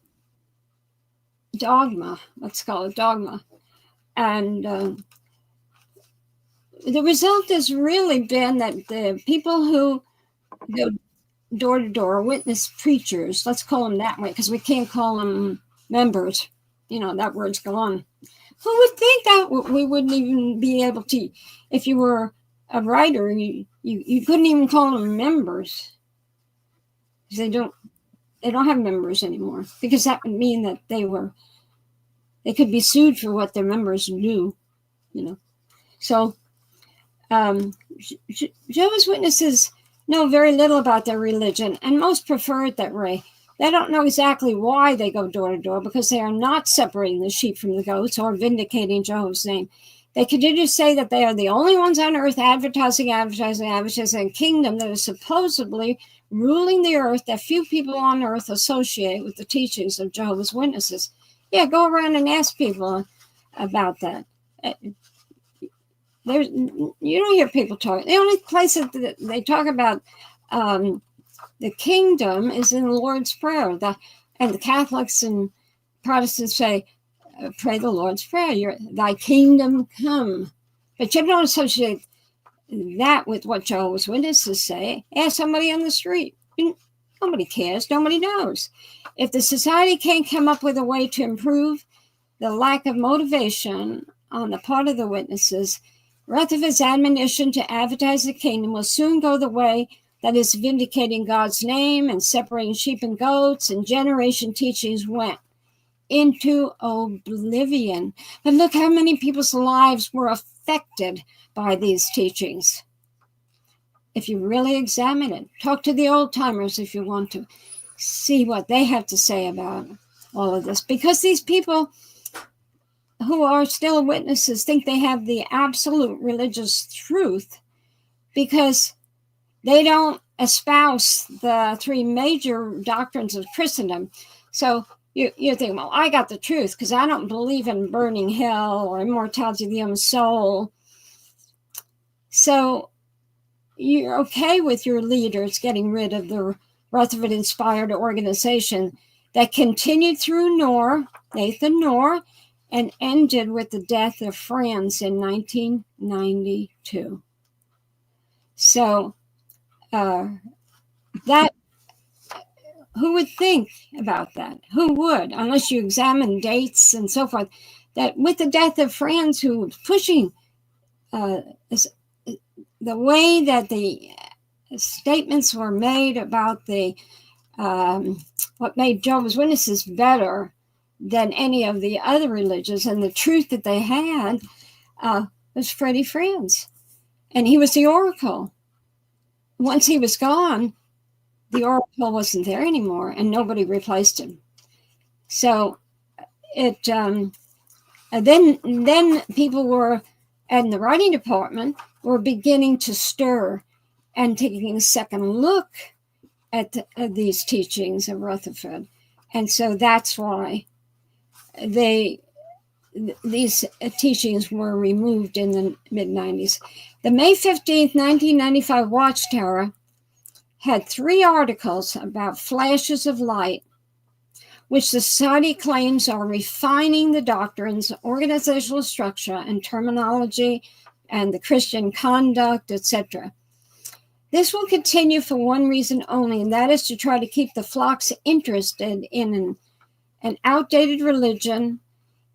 Speaker 2: dogma? Let's call it dogma. And the result has really been that the people who go door to door, witness preachers, let's call them that way, because we can't call them members. That word's gone. Who would think that we wouldn't even be able to, if you were a writer, you couldn't even call them members. They don't have members anymore, because that would mean that they could be sued for what their members do, So Jehovah's Witnesses know very little about their religion, and most prefer it that way. They don't know exactly why they go door to door, because they are not separating the sheep from the goats or vindicating Jehovah's name. They continue to say that they are the only ones on earth advertising a kingdom that is supposedly ruling the earth that few people on earth associate with the teachings of Jehovah's Witnesses. Yeah, go around and ask people about that. You don't hear people talk. The only place that they talk about the kingdom is in the Lord's Prayer. And the Catholics and Protestants say pray the Lord's Prayer. Thy kingdom come. But you don't associate that with what Jehovah's Witnesses say. Ask somebody on the street. Nobody cares. Nobody knows. If the society can't come up with a way to improve the lack of motivation on the part of the witnesses, Rutherford's admonition to advertise the kingdom will soon go the way that is vindicating God's name and separating sheep and goats, and generation teachings went into oblivion. But look how many people's lives were affected by these teachings. If you really examine it, talk to the old timers if you want to see what they have to say about all of this. Because these people who are still witnesses think they have the absolute religious truth because they don't espouse the three major doctrines of Christendom. So you think, well, I got the truth because I don't believe in burning hell or immortality of the human soul. So you're okay with your leaders getting rid of the Rutherford-inspired organization that continued through Nathan Knorr, and ended with the death of Franz in 1992. So that, who would think about that? Who would, unless you examine dates and so forth, that with the death of Franz, who was pushing the way that the statements were made about the what made Jehovah's Witnesses better than any of the other religions, and the truth that they had was Freddie Franz. And he was the oracle. Once he was gone, the oracle wasn't there anymore, and nobody replaced him. So it then people were, in the writing department, were beginning to stir and taking a second look at these teachings of Rutherford. And so that's why these teachings were removed in the mid-90s. The May 15th, 1995 Watchtower had 3 articles about flashes of light, which the society claims are refining the doctrines, organizational structure, and terminology, and the Christian conduct, etc. This will continue for one reason only, and that is to try to keep the flocks interested in an outdated religion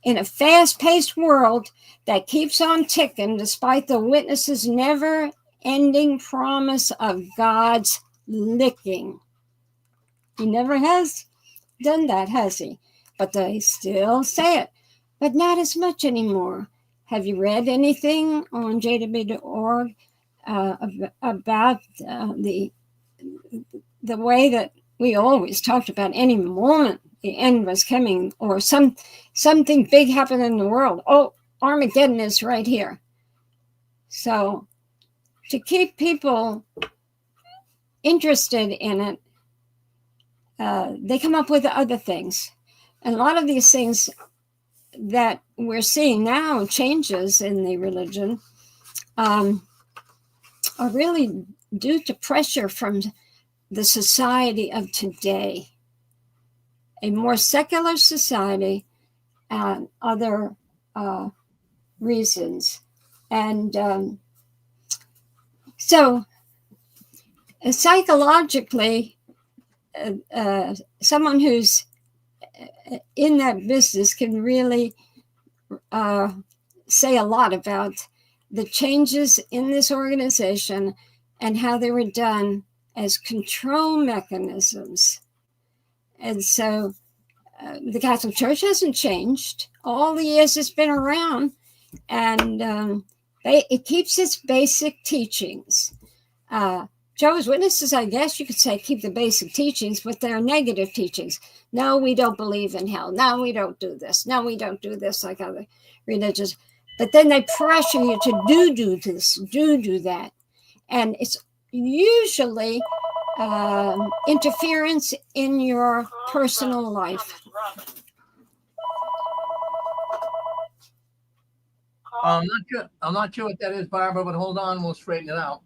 Speaker 2: in a fast-paced world that keeps on ticking despite the witnesses' never-ending promise of God's licking. He never has done that, has he? But they still say it, but not as much anymore. Have you read anything on jw.org about the way that we always talked about any moment the end was coming, or something big happened in the world? Oh, Armageddon is right here. So to keep people interested in it, they come up with other things. And a lot of these things that we're seeing now, changes in the religion, are really due to pressure from the society of today, a more secular society, and other reasons. And so psychologically, someone who's in that business can really say a lot about the changes in this organization and how they were done as control mechanisms. And so the Catholic Church hasn't changed all the years it's been around, and it keeps its basic teachings. Jehovah's Witnesses, I guess you could say, keep the basic teachings, but they're negative teachings. No, we don't believe in hell. No, we don't do this. No, we don't do this like other religions. But then they pressure you to do this, do that. And it's usually interference in your personal life.
Speaker 1: I'm not sure what that is, Barbara, but hold on, we'll straighten it out.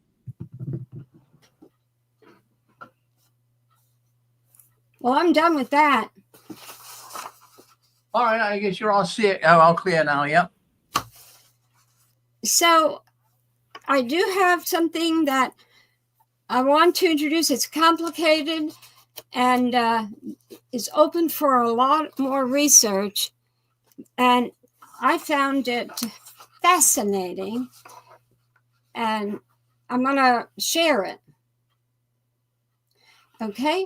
Speaker 2: Well, I'm done with that.
Speaker 1: All right, I guess you're all all clear now. Yep.
Speaker 2: So I do have something that I want to introduce. It's complicated and is open for a lot more research. And I found it fascinating. And I'm going to share it. Okay?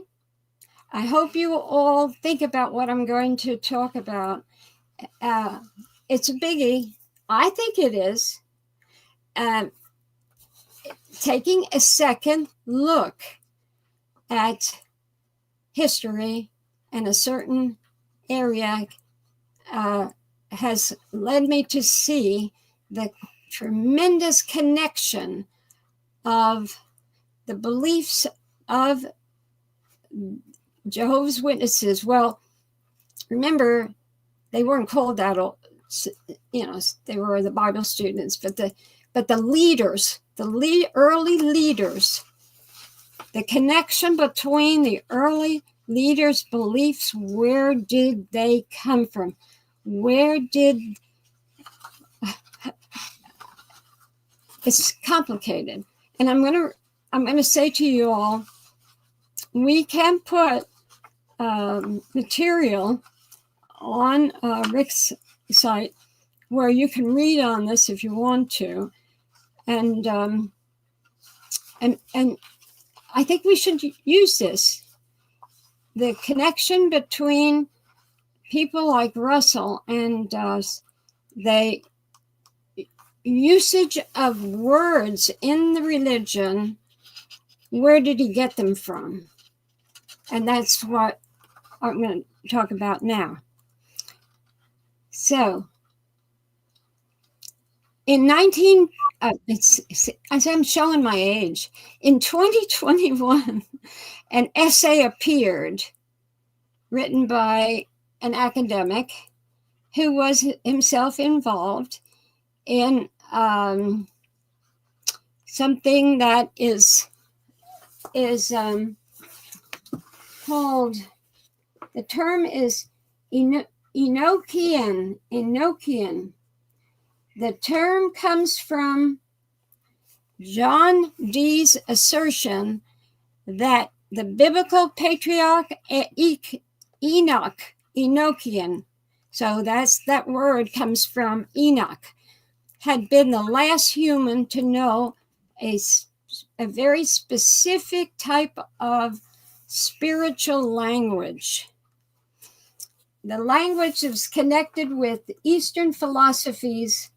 Speaker 2: I hope you all think about what I'm going to talk about. It's a biggie. I think it is. Taking a second look at history and a certain area has led me to see the tremendous connection of the beliefs of Jehovah's Witnesses. Well, remember, they weren't called that, they were the Bible students, but the leaders, early leaders, the connection between the early leaders' beliefs, where did they come from? It's complicated. And I'm going to say to you all, we can put material on Rick's site where you can read on this if you want to. And I think we should use this. The connection between people like Russell and the usage of words in the religion, where did he get them from? And that's what I'm going to talk about now. So, as I'm showing my age, in 2021, an essay appeared written by an academic who was himself involved in something that is called, the term is Enochian. The term comes from John Dee's assertion that the biblical patriarch Enochian, so that word comes from Enoch, had been the last human to know a very specific type of spiritual language. The language is connected with Eastern philosophies,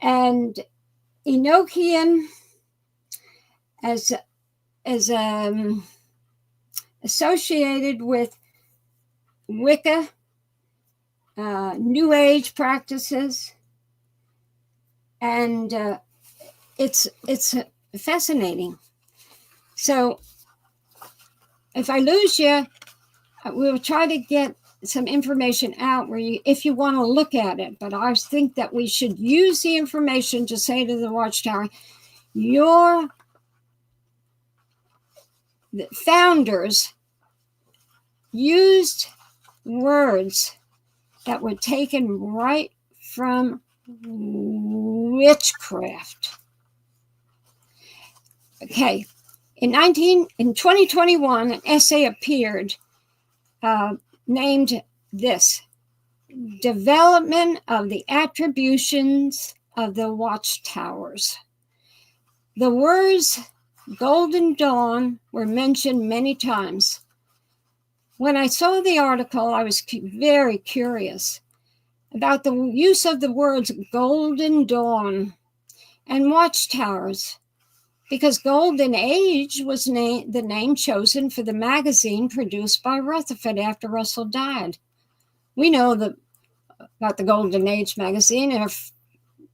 Speaker 2: and Enochian as associated with Wicca, New Age practices, and it's fascinating. So if I lose you, we'll try to get some information out where if you want to look at it. But I think that we should use the information to say to the Watchtower, the founders used words that were taken right from witchcraft. Okay, in 2021, an essay appeared named this, Development of the Attributions of the Watchtowers. The words Golden Dawn were mentioned many times. When I saw the article, I was very curious about the use of the words Golden Dawn and Watchtowers, because Golden Age was the name chosen for the magazine produced by Rutherford after Russell died. We know about the Golden Age magazine, and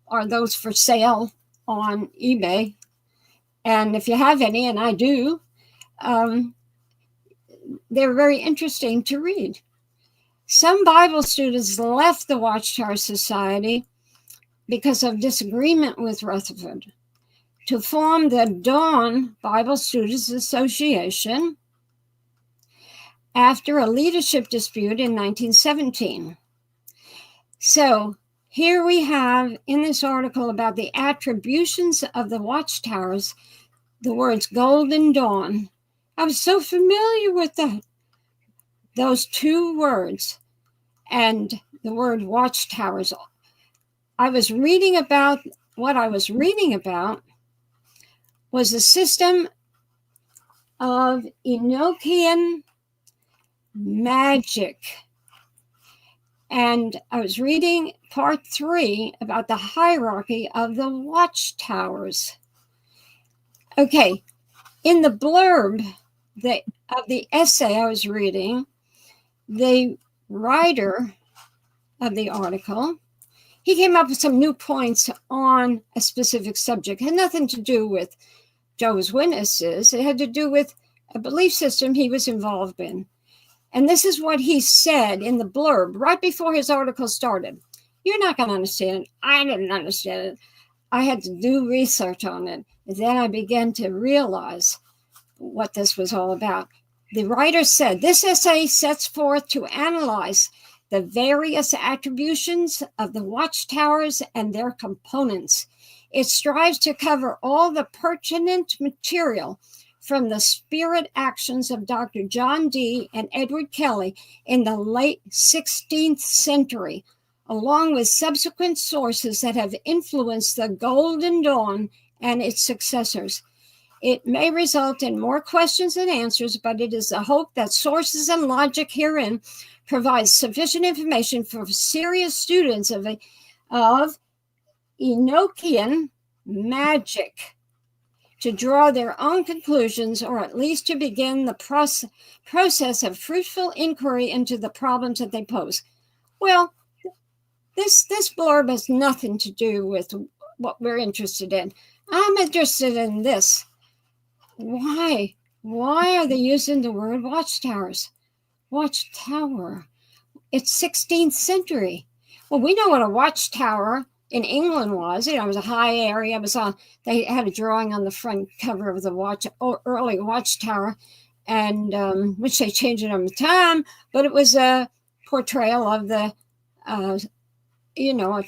Speaker 2: are those for sale on eBay. And if you have any, and I do, they're very interesting to read. Some Bible students left the Watchtower Society because of disagreement with Rutherford to form the Dawn Bible Students Association. after a leadership dispute in 1917. So here we have in this article about the attributions of the watchtowers, the words Golden Dawn. I was so familiar with those two words and the word watchtowers. I was reading about what I was reading about was a system of Enochian magic. And I was reading part 3 about the hierarchy of the watchtowers. Okay, in the blurb of the essay I was reading, the writer of the article, he came up with some new points on a specific subject. It had nothing to do with Jehovah's Witnesses. It had to do with a belief system he was involved in. And this is what he said in the blurb right before his article started. You're not going to understand it. I didn't understand it. I had to do research on it. And then I began to realize what this was all about. The writer said, this essay sets forth to analyze the various attributions of the watchtowers and their components. It strives to cover all the pertinent material from the spirit actions of Dr. John Dee and Edward Kelly in the late 16th century, along with subsequent sources that have influenced the Golden Dawn and its successors. It may result in more questions than answers, but it is the hope that sources and logic herein provide sufficient information for serious students of Enochian magic to draw their own conclusions, or at least to begin the process of fruitful inquiry into the problems that they pose. Well, this blurb has nothing to do with what we're interested in. I'm interested in this. Why? Why are they using the word watchtowers? Watchtower. It's 16th century. Well, we know what a watchtower in England was. It was a high area. They had a drawing on the front cover of the early watchtower, and which they changed it over time. But it was a portrayal of the, a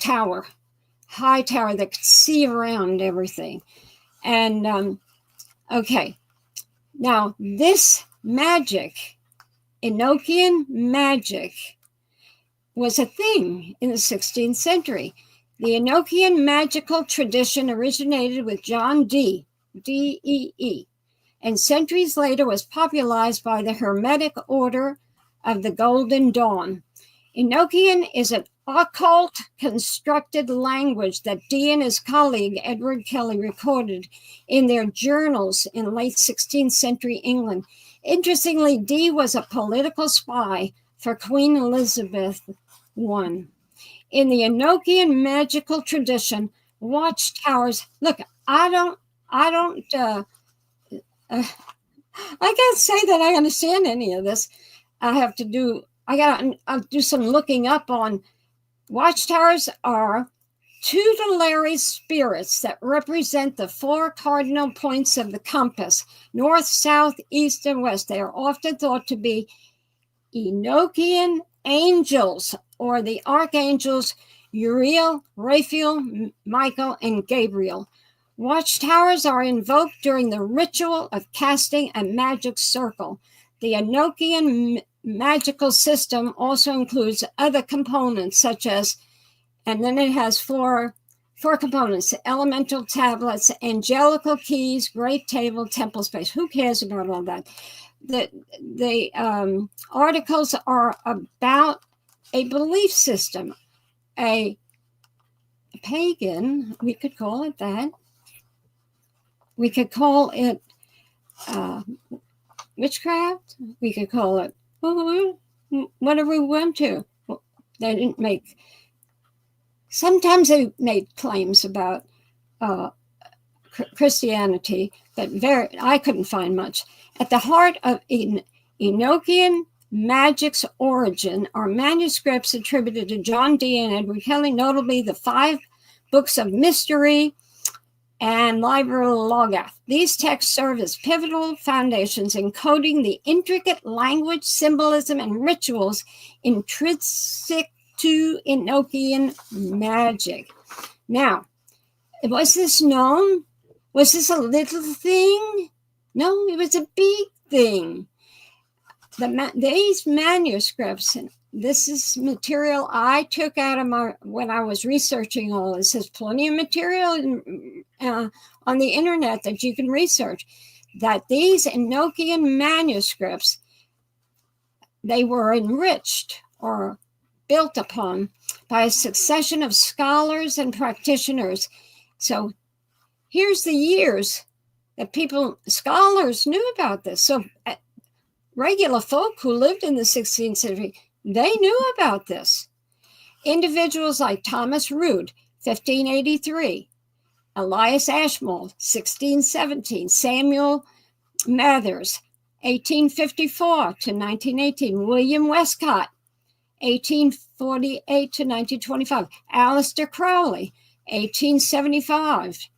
Speaker 2: tower, high tower that could see around everything. And okay, now this magic, Enochian magic, was a thing in the 16th century. The Enochian magical tradition originated with John Dee, D-E-E, and centuries later was popularized by the Hermetic Order of the Golden Dawn. Enochian is an occult constructed language that Dee and his colleague Edward Kelly recorded in their journals in late 16th century England. Interestingly, Dee was a political spy for Queen Elizabeth I. In the Enochian magical tradition, watchtowers. Look, I can't say that I understand any of this. I gotta do some looking up on. Watchtowers are tutelary spirits that represent the 4 cardinal points of the compass: north, south, east, and west. They are often thought to be Enochian angels, or the archangels Uriel, Raphael, Michael, and Gabriel. Watchtowers are invoked during the ritual of casting a magic circle. The Enochian magical system also includes other components such as, and then it has four components: elemental tablets, angelical keys, great table, temple space. Who cares about all that? The articles are about a belief system, a pagan, we could call it that. We could call it witchcraft. We could call it whatever we want to. They didn't make. Sometimes they made claims about Christianity, but I couldn't find much. At the heart of Enochian magic's origin are manuscripts attributed to John Dee and Edward Kelly, notably the 5 books of mystery and Liber Logath. These texts serve as pivotal foundations encoding the intricate language, symbolism, and rituals intrinsic to Enochian magic. Now, was this known? Was this a little thing? No, it was a big thing. These manuscripts, and this is material I took out of when I was researching all this. There's plenty of material on the internet that you can research. That these Enochian manuscripts, they were enriched or built upon by a succession of scholars and practitioners. So here's the years that scholars knew about this. So regular folk who lived in the 16th century, they knew about this. Individuals like Thomas Rood, 1583, Elias Ashmole, 1617, Samuel Mathers, 1854 to 1918, William Wescott, 1848 to 1925, Aleister Crowley, 1875,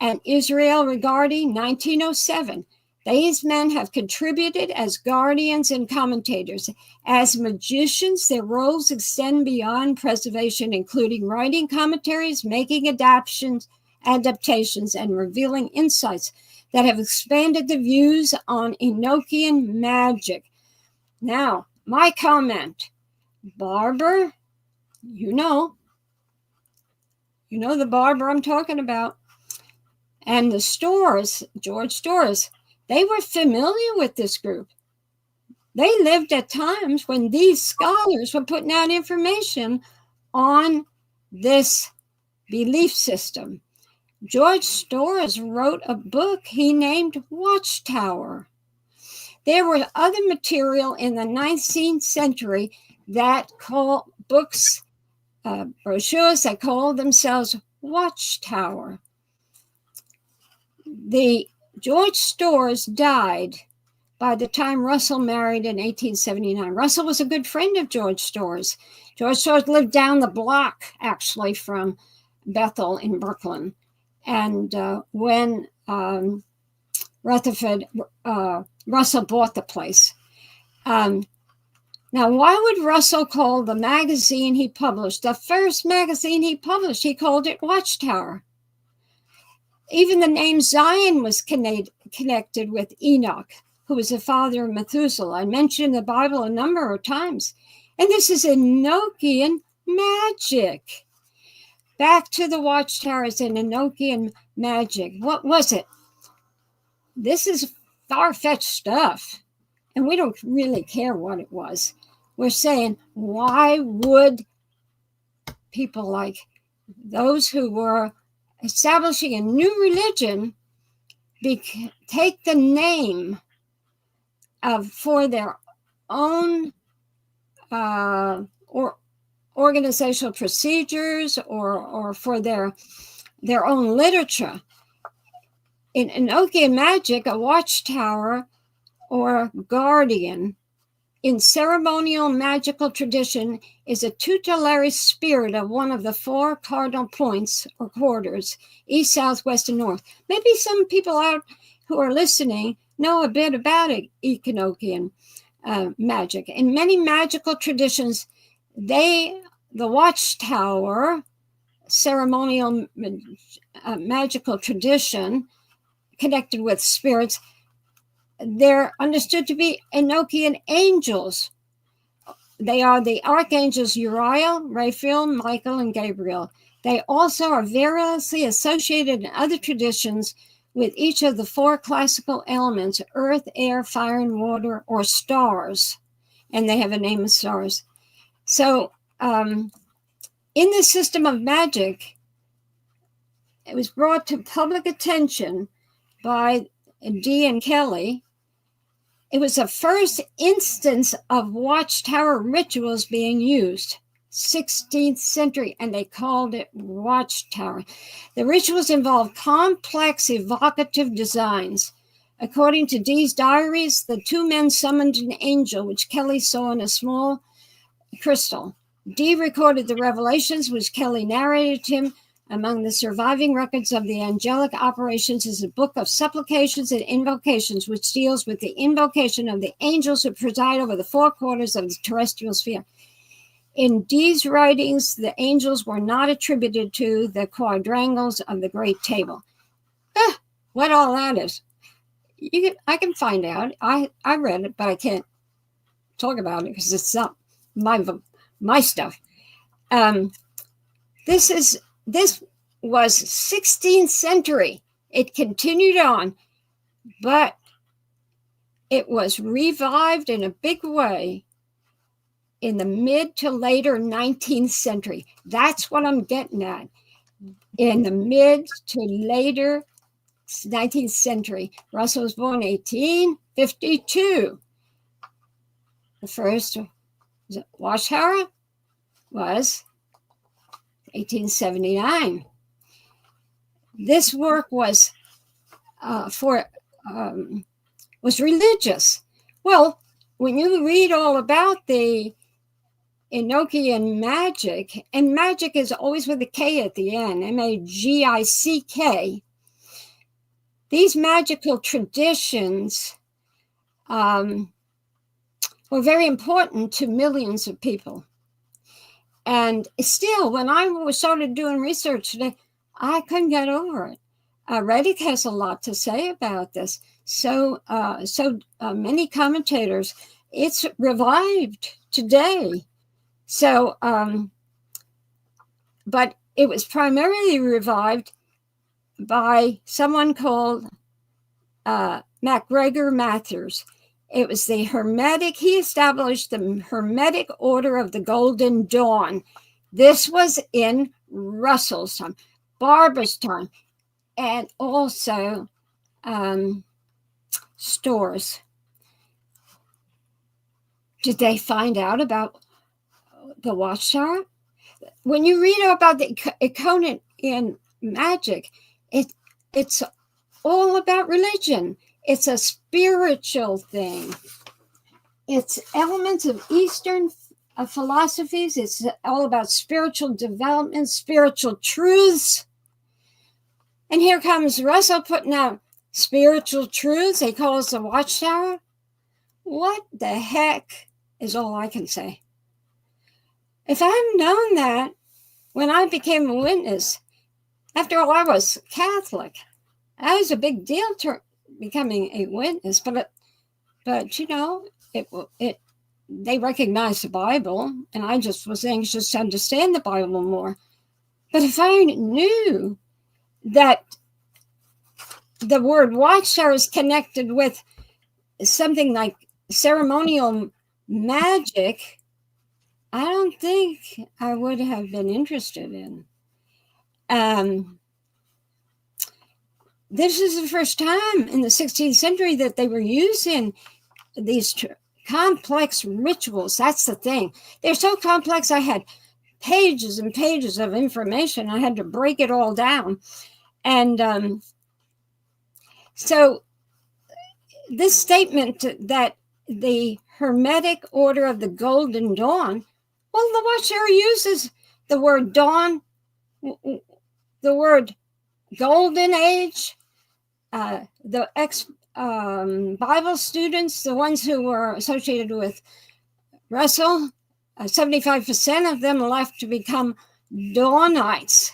Speaker 2: and Israel Regardie, 1907. These men have contributed as guardians and commentators. As magicians, their roles extend beyond preservation, including writing commentaries, making adaptations, and revealing insights that have expanded the views on Enochian magic. Now, my comment, Barber, you know the Barber I'm talking about, and the Storrs, George Storrs, they were familiar with this group. They lived at times when these scholars were putting out information on this belief system. George Storrs wrote a book he named Watchtower. There were other material in the 19th century that call books, brochures that called themselves Watchtower. George Storrs died by the time Russell married in 1879. Russell was a good friend of George Storrs. George Storrs lived down the block, actually, from Bethel in Brooklyn. And when Rutherford, Russell bought the place. Now, why would Russell call the magazine he published, the first magazine he published, he called it Watchtower? Even the name Zion was connected with Enoch, who was the father of Methuselah. I mentioned the Bible a number of times. And this is Enochian magic. Back to the Watchtowers and Enochian magic. What was it? This is far-fetched stuff. And we don't really care what it was. We're saying, why would people like those who were establishing a new religion take the name for their own or organizational procedures or for their own literature? In Enochian magic, a watchtower or guardian in ceremonial magical tradition is a tutelary spirit of one of the four cardinal points or quarters, east, south, west, and north. Maybe some people out who are listening know a bit about Enochian magic. In many magical traditions, the watchtower, ceremonial magical tradition connected with spirits, they're understood to be Enochian angels. They are the archangels Uriel, Raphael, Michael, and Gabriel. They also are variously associated in other traditions with each of the four classical elements, earth, air, fire, and water, or stars. And they have a name of stars. So in this system of magic, it was brought to public attention by D. and Kelly. It was the first instance of watchtower rituals being used, 16th century, and they called it Watchtower. The rituals involved complex, evocative designs. According to Dee's diaries, the two men summoned an angel, which Kelly saw in a small crystal. Dee recorded the revelations, which Kelly narrated to him. Among the surviving records of the angelic operations is a book of supplications and invocations, which deals with the invocation of the angels who preside over the four quarters of the terrestrial sphere. In these writings, the angels were not attributed to the quadrangles of the great table. What all that is, I can find out. I read it, but I can't talk about it because it's not my stuff. This was 16th century. It continued on, but it was revived in a big way in the mid to later 19th century. That's what I'm getting at. In the mid to later 19th century. Russell was born 1852. The first Watchtower was 1879. This work was religious. Well, when you read all about the Enochian magic, and magic is always with a K at the end, M-A-G-I-C-K, these magical traditions were very important to millions of people. And still, when I started doing research today, I couldn't get over it. Reddick has a lot to say about this. So many commentators, it's revived today. So, but it was primarily revived by someone called MacGregor Mathers. It was the Hermetic, he established the Hermetic Order of the Golden Dawn. This was in Russell's time, Barbara's time, and also Storr's. Did they find out about the Watchtower? When you read about the Enochan in magic, it's all about religion. It's a spiritual thing. It's elements of Eastern philosophies. It's all about spiritual development, spiritual truths. And here comes Russell putting out spiritual truths. They call us the Watchtower. What the heck is all I can say. If I had known that when I became a witness, after all, I was Catholic. That was a big deal to becoming a witness, but you know, they recognized the Bible, and I just was anxious to understand the Bible more. But if I knew that the word Watchtower is connected with something like ceremonial magic, I don't think I would have been interested in. This is the first time in the 16th century that they were using these complex rituals. That's the thing. They're so complex. I had pages and pages of information. I had to break it all down. And so this statement that the Hermetic Order of the Golden Dawn, well, the Watchtower uses the word dawn, the word golden age. The Bible students, the ones who were associated with Russell, 75% of them left to become Dawnites.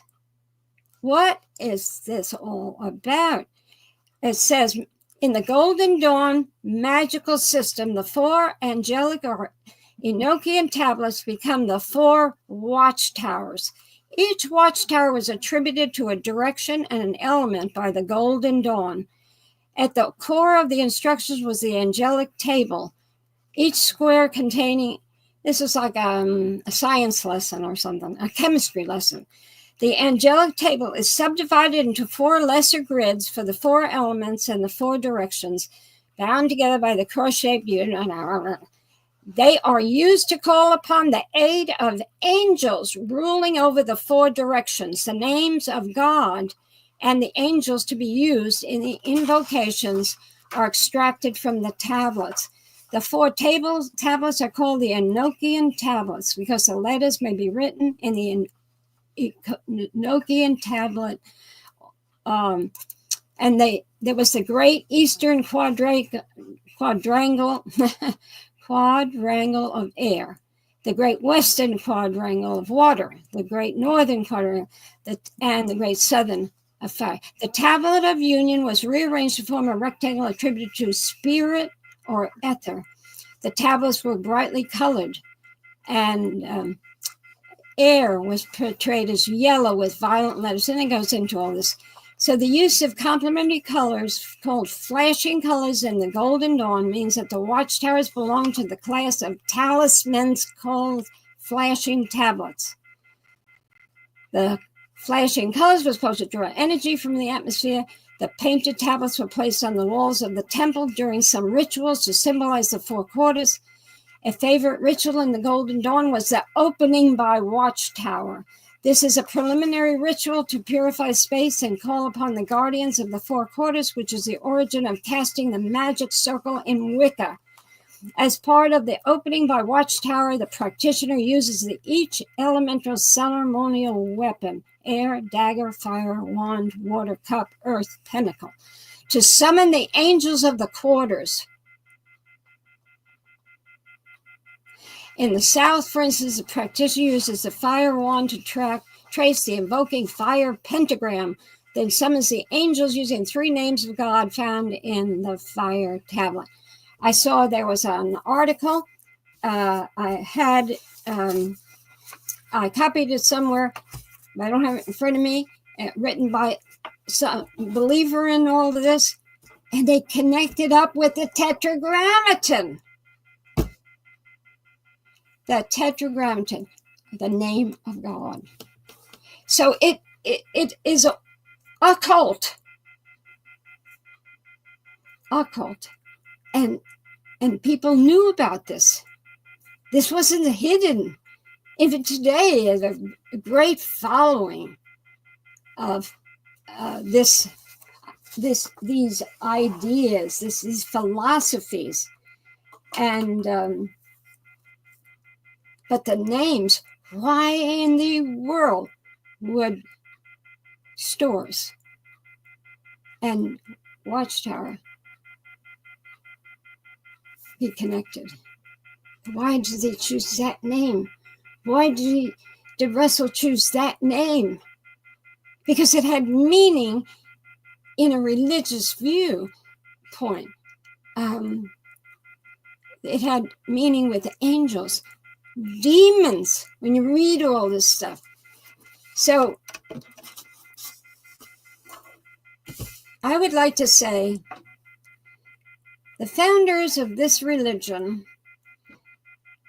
Speaker 2: What is this all about? It says, in the Golden Dawn magical system, the four angelic or Enochian tablets become the four watchtowers. Each watchtower was attributed to a direction and an element by the Golden Dawn. At the core of the instructions was the angelic table, each square containing, this is like a science lesson or something, a chemistry lesson. The angelic table is subdivided into four lesser grids for the four elements and the four directions, bound together by the cross-shaped unit. They are used to call upon the aid of angels ruling over the four directions. The names of God and the angels to be used in the invocations are extracted from the tablets. The four tablets are called the Enochian tablets because the letters may be written in the Enochian tablet. And there was the great eastern quadrangle quadrangle of air, the great western quadrangle of water, the great northern quadrangle, and the great southern of fire. The tablet of union was rearranged to form a rectangle attributed to spirit or ether. The tablets were brightly colored, and air was portrayed as yellow with violent letters, and it goes into all this. So the use of complementary colors called flashing colors in the Golden Dawn means that the watchtowers belong to the class of talismans called flashing tablets. The flashing colors were supposed to draw energy from the atmosphere. The painted tablets were placed on the walls of the temple during some rituals to symbolize the four quarters. A favorite ritual in the Golden Dawn was the opening by Watchtower. This is a preliminary ritual to purify space and call upon the guardians of the four quarters, which is the origin of casting the magic circle in Wicca. As part of the opening by Watchtower, the practitioner uses each elemental ceremonial weapon, air, dagger, fire, wand, water, cup, earth, pentacle, to summon the angels of the quarters. In the south, for instance, the practitioner uses the fire wand to trace the invoking fire pentagram, then summons the angels using 3 names of God found in the fire tablet. I saw there was an article. I copied it somewhere, but I don't have it in front of me, written by some believer in all of this, and they connected up with the Tetragrammaton. The Tetragrammaton, the name of God. So it is occult. Occult. And people knew about this. This wasn't hidden. Even today, there's a great following of these ideas, these philosophies, and but the names. Why in the world would stores and Watchtower be connected? Why did they choose that name? Why did Russell choose that name? Because it had meaning in a religious viewpoint. It had meaning with angels, demons, when you read all this stuff. So I would like to say the founders of this religion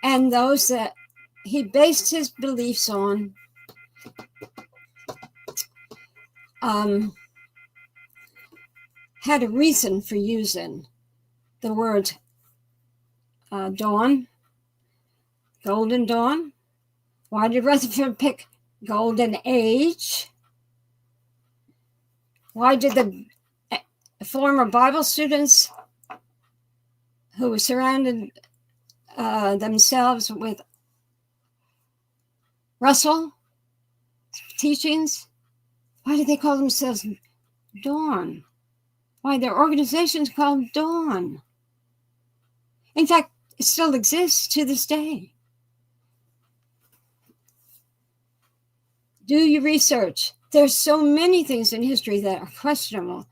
Speaker 2: and those that he based his beliefs on had a reason for using the word dawn, Golden Dawn. Why did Rutherford pick Golden Age? Why did the former Bible students who surrounded themselves with Russell teachings, why did they call themselves Dawn? Why their organization's called Dawn? In fact, it still exists to this day. Do your research. There's so many things in history that are questionable.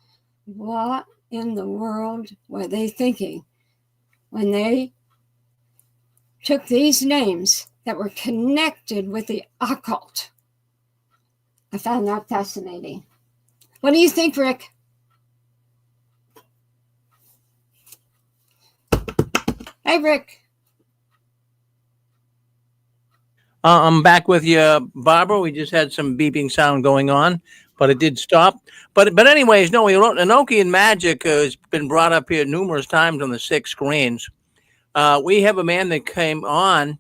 Speaker 2: What in the world were they thinking when they took these names that were connected with the occult? I found that fascinating. What do you think, Rick? Hey, Rick.
Speaker 1: I'm back with you, Barbara. We just had some beeping sound going on, but it did stop. But anyways, no, Enochian magic has been brought up here numerous times on the 6 screens. We have a man that came on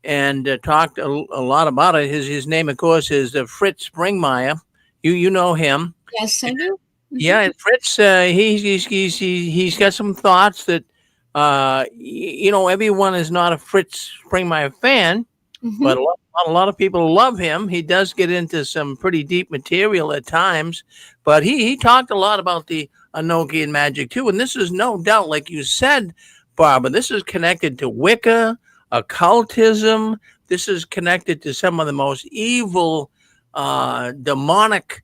Speaker 1: and talked a lot about it. His name, of course, is Fritz Springmeier. You know him.
Speaker 2: Yes, I do.
Speaker 1: Yeah, and Fritz, he's got some thoughts that everyone is not a Fritz Springmeier fan. Mm-hmm. But a lot of A lot of people love him. He does get into some pretty deep material at times, but he talked a lot about the Enochian magic too. And this is no doubt, like you said, Barbara, this is connected to Wicca, occultism. This is connected to some of the most evil, demonic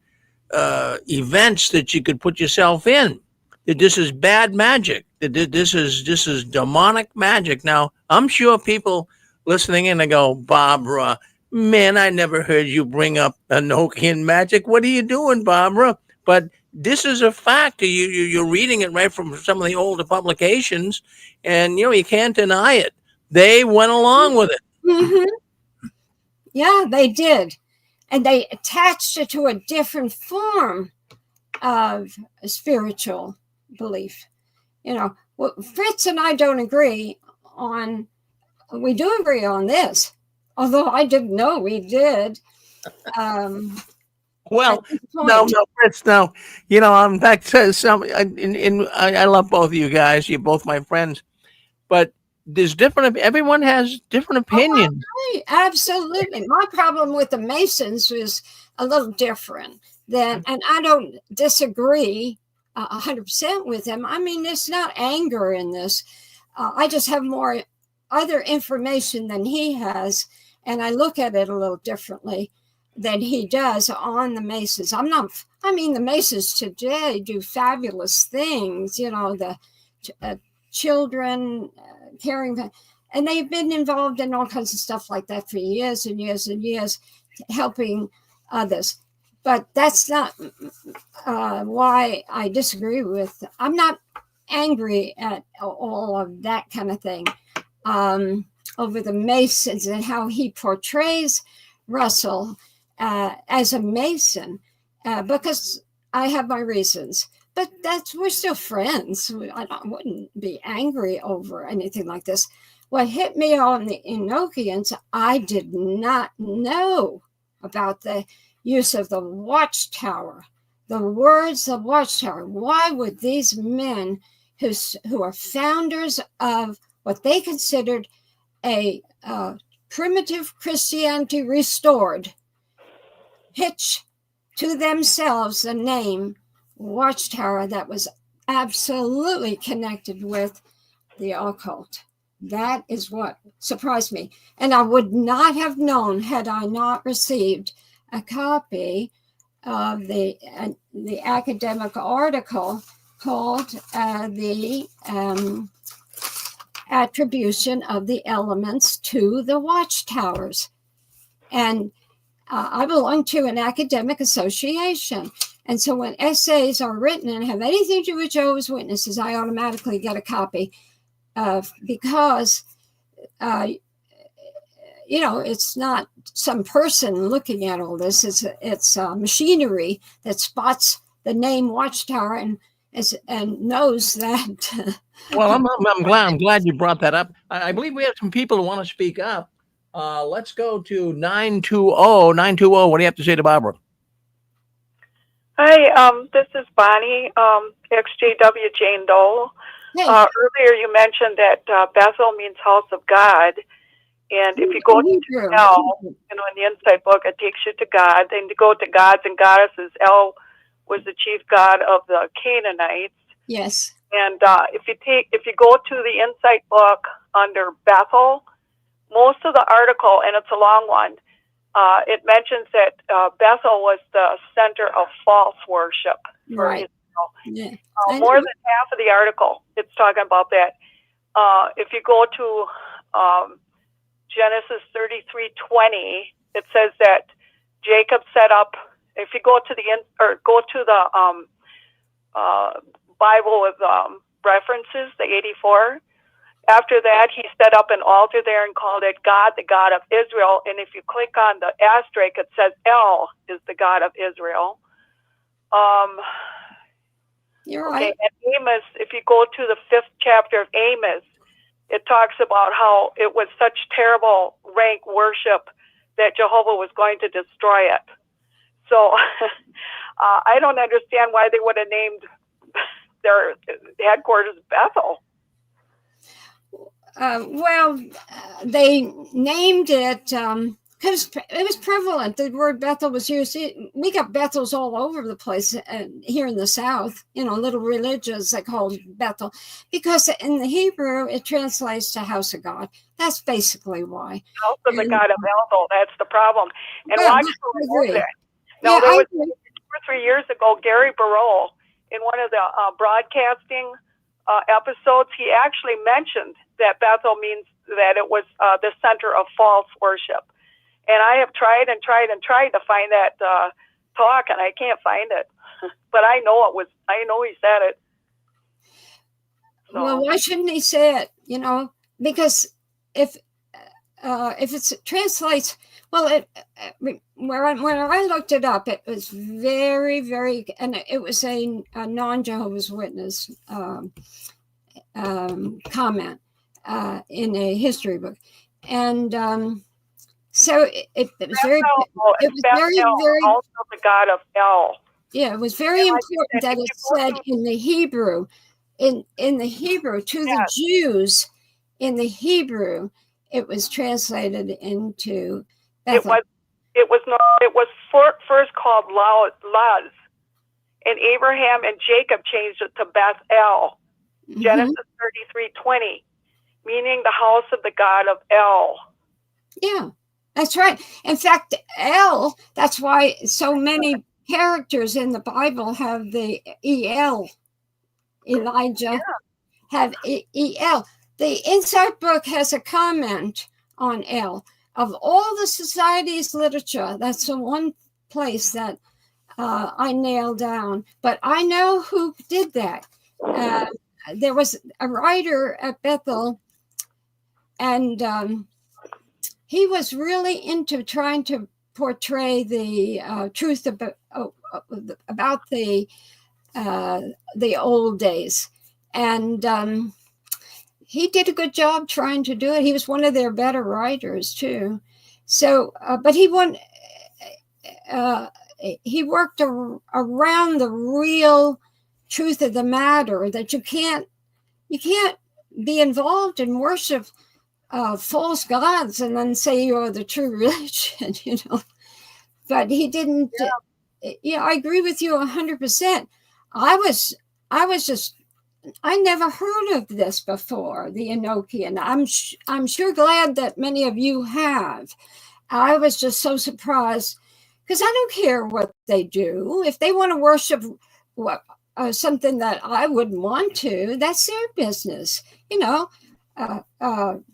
Speaker 1: events that you could put yourself in. That this is bad magic. That this is demonic magic. Now, I'm sure people listening in and go, Barbara, man, I never heard you bring up Enochian magic. What are you doing, Barbara? But this is a fact. You're reading it right from some of the older publications, and you can't deny it. They went along with it.
Speaker 2: Mm-hmm. Yeah, they did. And they attached it to a different form of spiritual belief. Fritz and I don't agree on, we do agree on this, although I didn't know we did.
Speaker 1: Well, no, Fritz, no. In fact, I love both of you guys. You're both my friends. But there's everyone has different opinions.
Speaker 2: Oh, absolutely. My problem with the Masons is a little different and I don't disagree 100% with him. I mean, there's not anger in this. I just have more other information than he has, and I look at it a little differently than he does on the Masons. The Masons today do fabulous things, the children caring, and they've been involved in all kinds of stuff like that for years and years and years, helping others. But that's not why I disagree with. I'm not angry at all of that kind of thing over the Masons and how he portrays Russell as a Mason, because I have my reasons. But we're still friends. I wouldn't be angry over anything like this. What hit me on the Enochians, I did not know about the use of the Watchtower, the words of Watchtower. Why would these men who are founders of what they considered a primitive Christianity restored hitch to themselves the name Watchtower that was absolutely connected with the occult? That is what surprised me. And I would not have known had I not received a copy of the academic article called the attribution of the elements to the watchtowers. And I belong to an academic association. And so when essays are written and have anything to do with Jehovah's Witnesses, I automatically get a copy because, it's not some person looking at all this. It's machinery that spots the name Watchtower and knows that.
Speaker 1: Well, I'm glad you brought that up. I believe we have some people who want to speak up. Let's go to 920. 920. What do you have to say to Barbara?
Speaker 3: Hi, this is Bonnie, XJW Jane Doe.
Speaker 2: Hey.
Speaker 3: Earlier you mentioned that Bethel means house of God. And if you go to El, in the Insight book, it takes you to God. Then you go to gods and goddesses. El was the chief god of the Canaanites.
Speaker 2: Yes.
Speaker 3: And if you go to the Insight book under Bethel, most of the article, and it's a long one, it mentions that Bethel was the center of false worship for Israel.
Speaker 2: Yeah.
Speaker 3: More than half of the article, it's talking about that. If you go to Genesis 33:20, it says that Jacob set up. If you go to the Bible with references, the 84. After that, he set up an altar there and called it God, the God of Israel. And if you click on the asterisk, it says El is the God of Israel.
Speaker 2: You're right.
Speaker 3: And Amos, if you go to the 5th chapter of Amos, it talks about how it was such terrible rank worship that Jehovah was going to destroy it. So I don't understand why they would have named their headquarters Bethel.
Speaker 2: They named it because it was prevalent. The word Bethel was used. We got Bethels all over the place here in the South, little religions that called Bethel, because in the Hebrew, it translates to house of God. That's basically why.
Speaker 3: House of the God of Bethel, that's the problem. And
Speaker 2: Yeah,
Speaker 3: Watchtower knows that.
Speaker 2: Yeah,
Speaker 3: No, there was 2 or 3 years ago, Gary Barreau, in one of the broadcasting episodes, he actually mentioned that Bethel means that it was the center of false worship. And I have tried and tried and tried to find that talk, and I can't find it. But I know he said it. So.
Speaker 2: Well, why shouldn't he say it? Because if it translates, well, when I looked it up, it was very, very, and it was a non-Jehovah's Witness comment in a history book, and so it was very,
Speaker 3: also the God of El.
Speaker 2: Yeah, it was very important that it said in the Hebrew, in the Hebrew to the Jews, in the Hebrew, it was translated into Bethel.
Speaker 3: It was first called Luz, and Abraham and Jacob changed it to Bethel. Genesis 33:20, meaning the house of the God of El.
Speaker 2: Yeah, that's right. In fact, El, that's why so many characters in the Bible have the El. Elijah have El. The Inside Book has a comment on El. Of all the society's literature, that's the one place that I nailed down. But I know who did that. There was a writer at Bethel, and he was really into trying to portray the truth about the old days. And he did a good job trying to do it. He was one of their better writers too. So, but he worked around the real truth of the matter, that you can't be involved in worship false gods and then say you're the true religion, But he didn't. Yeah, I agree with you 100%. I never heard of this before, the Enochan. I'm sure glad that many of you have. I was just so surprised, because I don't care what they do. If they want to worship something that I wouldn't want to, that's their business.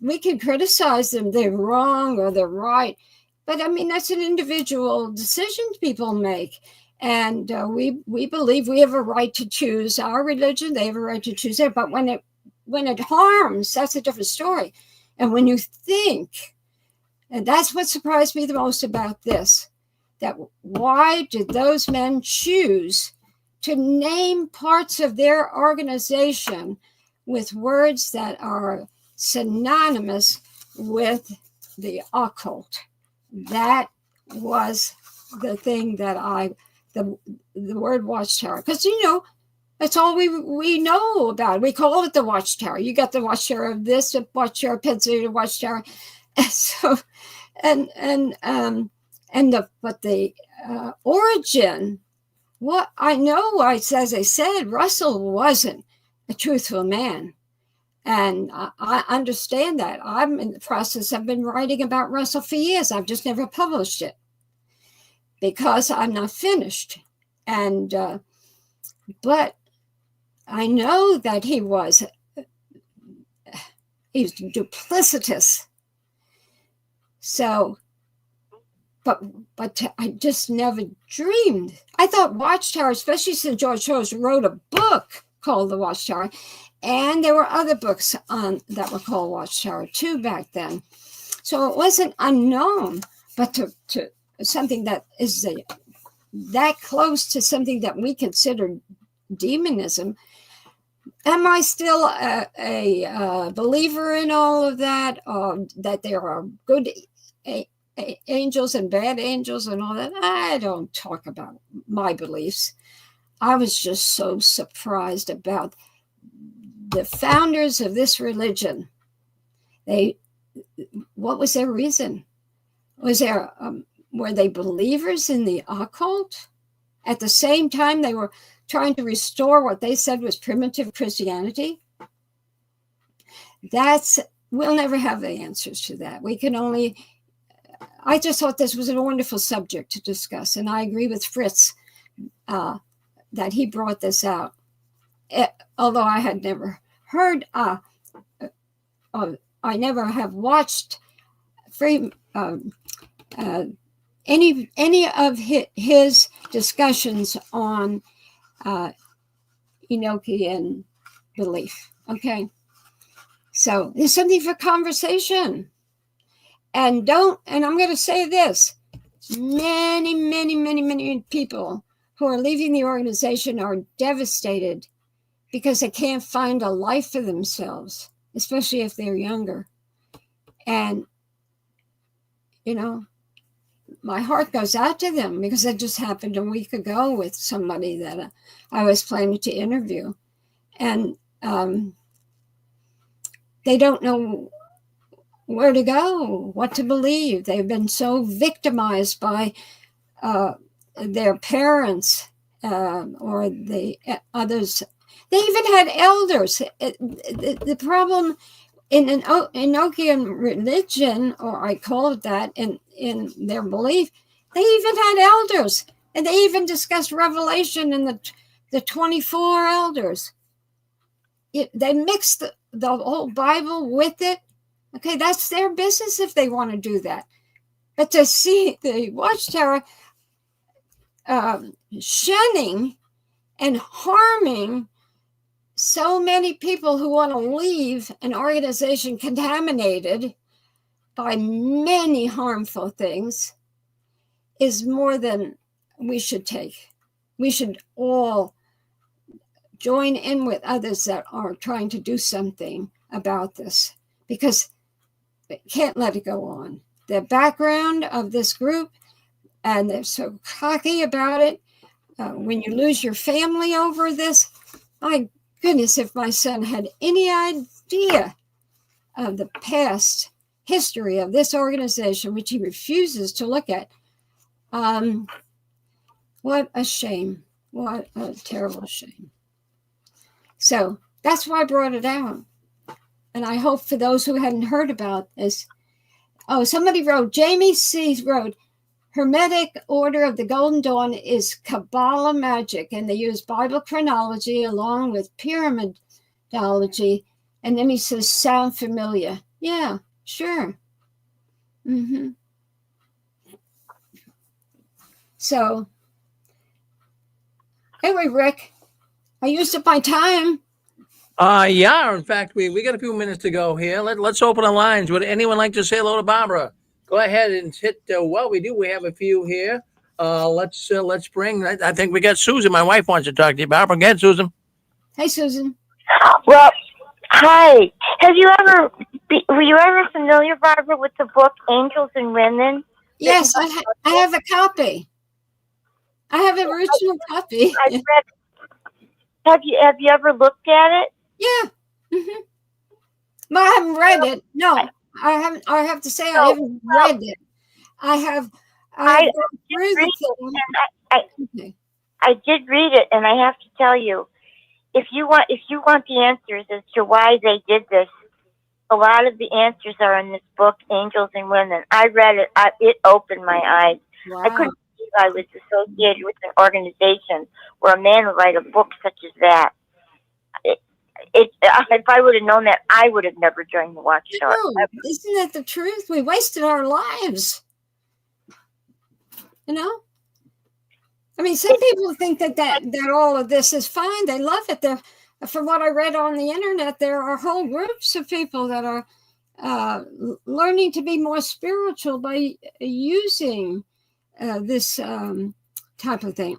Speaker 2: We can criticize them. They're wrong or they're right. But I mean, that's an individual decision people make. And we believe we have a right to choose our religion. They have a right to choose it. But when it harms, that's a different story. And when you think, and that's what surprised me the most about this, that why did those men choose to name parts of their organization with words that are synonymous with the occult? That was the thing that the word Watchtower, because that's all we know about. We call it the Watchtower. You got the Watchtower of this, the Watchtower of Pennsylvania, Watchtower, and so but the origin. What I know, as I said, Russell wasn't a truthful man, and I understand that. I'm in the process. I've been writing about Russell for years. I've just never published it, because I'm not finished. And but I know that he was duplicitous. So, but I just never dreamed. I thought Watchtower, especially since George Soros wrote a book called The Watchtower, and there were other books that were called Watchtower too back then. So it wasn't unknown, but to something that is that close to something that we consider demonism. Am I still a believer in all of that? That there are good angels and bad angels and all that? I don't talk about my beliefs. I was just so surprised about the founders of this religion. What was their reason? were they believers in the occult? At the same time, they were trying to restore what they said was primitive Christianity. We'll never have the answers to that. I just thought this was a wonderful subject to discuss. And I agree with Fritz that he brought this out. Although I had never heard, I never have watched any of his discussions on Enochian belief. Okay, so there's something for conversation, and I'm going to say this: many people who are leaving the organization are devastated because they can't find a life for themselves, especially if they're younger. And my heart goes out to them because that just happened a week ago with somebody that I was planning to interview. And they don't know where to go, what to believe. They've been so victimized by their parents or the others. They even had elders. The problem in an Enochian religion, or I call it that, in their belief, they even had elders, and they even discussed Revelation and the 24 elders. They mixed the whole Bible with it. Okay, that's their business if they want to do that. But to see the Watchtower shunning and harming so many people who want to leave an organization contaminated by many harmful things is more than we should take. We should all join in with others that are trying to do something about this, because they can't let it go on. The background of this group, and they're so cocky about it. When you lose your family over this, my goodness, if my son had any idea of the past history of this organization, which he refuses to look at, what a shame. What a terrible shame. So that's why I brought it out. And I hope for those who hadn't heard about this, somebody wrote, Jamie C. wrote, Hermetic Order of the Golden Dawn is Kabbalah magic, and they use Bible chronology along with pyramidology. And then he says, sound familiar? Yeah, sure. Mm-hmm. So, anyway, Rick, I used up my time.
Speaker 1: Yeah, in fact, we got a few minutes to go here. Let's open the lines. Would anyone like to say hello to Barbara? Go ahead and hit, we have a few here. Let's bring, I think we got Susan. My wife wants to talk to you, Barbara. Go ahead, Susan.
Speaker 2: Hey, Susan.
Speaker 4: Well, hi. Were you ever familiar, Barbara, with the book Angels and Women?
Speaker 2: Yes, I have a copy. I have an original copy.
Speaker 4: I read. Have you ever looked at it?
Speaker 2: Yeah. Mm-hmm. But I haven't read it. No, I haven't. I have to say I haven't read it. I
Speaker 4: did read it, and I have to tell you, if you want the answers as to why they did this, a lot of the answers are in this book, Angels and Women. I read it. It opened my eyes.
Speaker 2: Wow.
Speaker 4: I couldn't believe I was associated with an organization where a man would write a book such as that. If I would have known that, I would have never joined the Watchtower.
Speaker 2: Isn't that the truth? We wasted our lives. I mean, some people think that all of this is fine. They love it. From what I read on the internet, there are whole groups of people that are learning to be more spiritual by using this type of thing.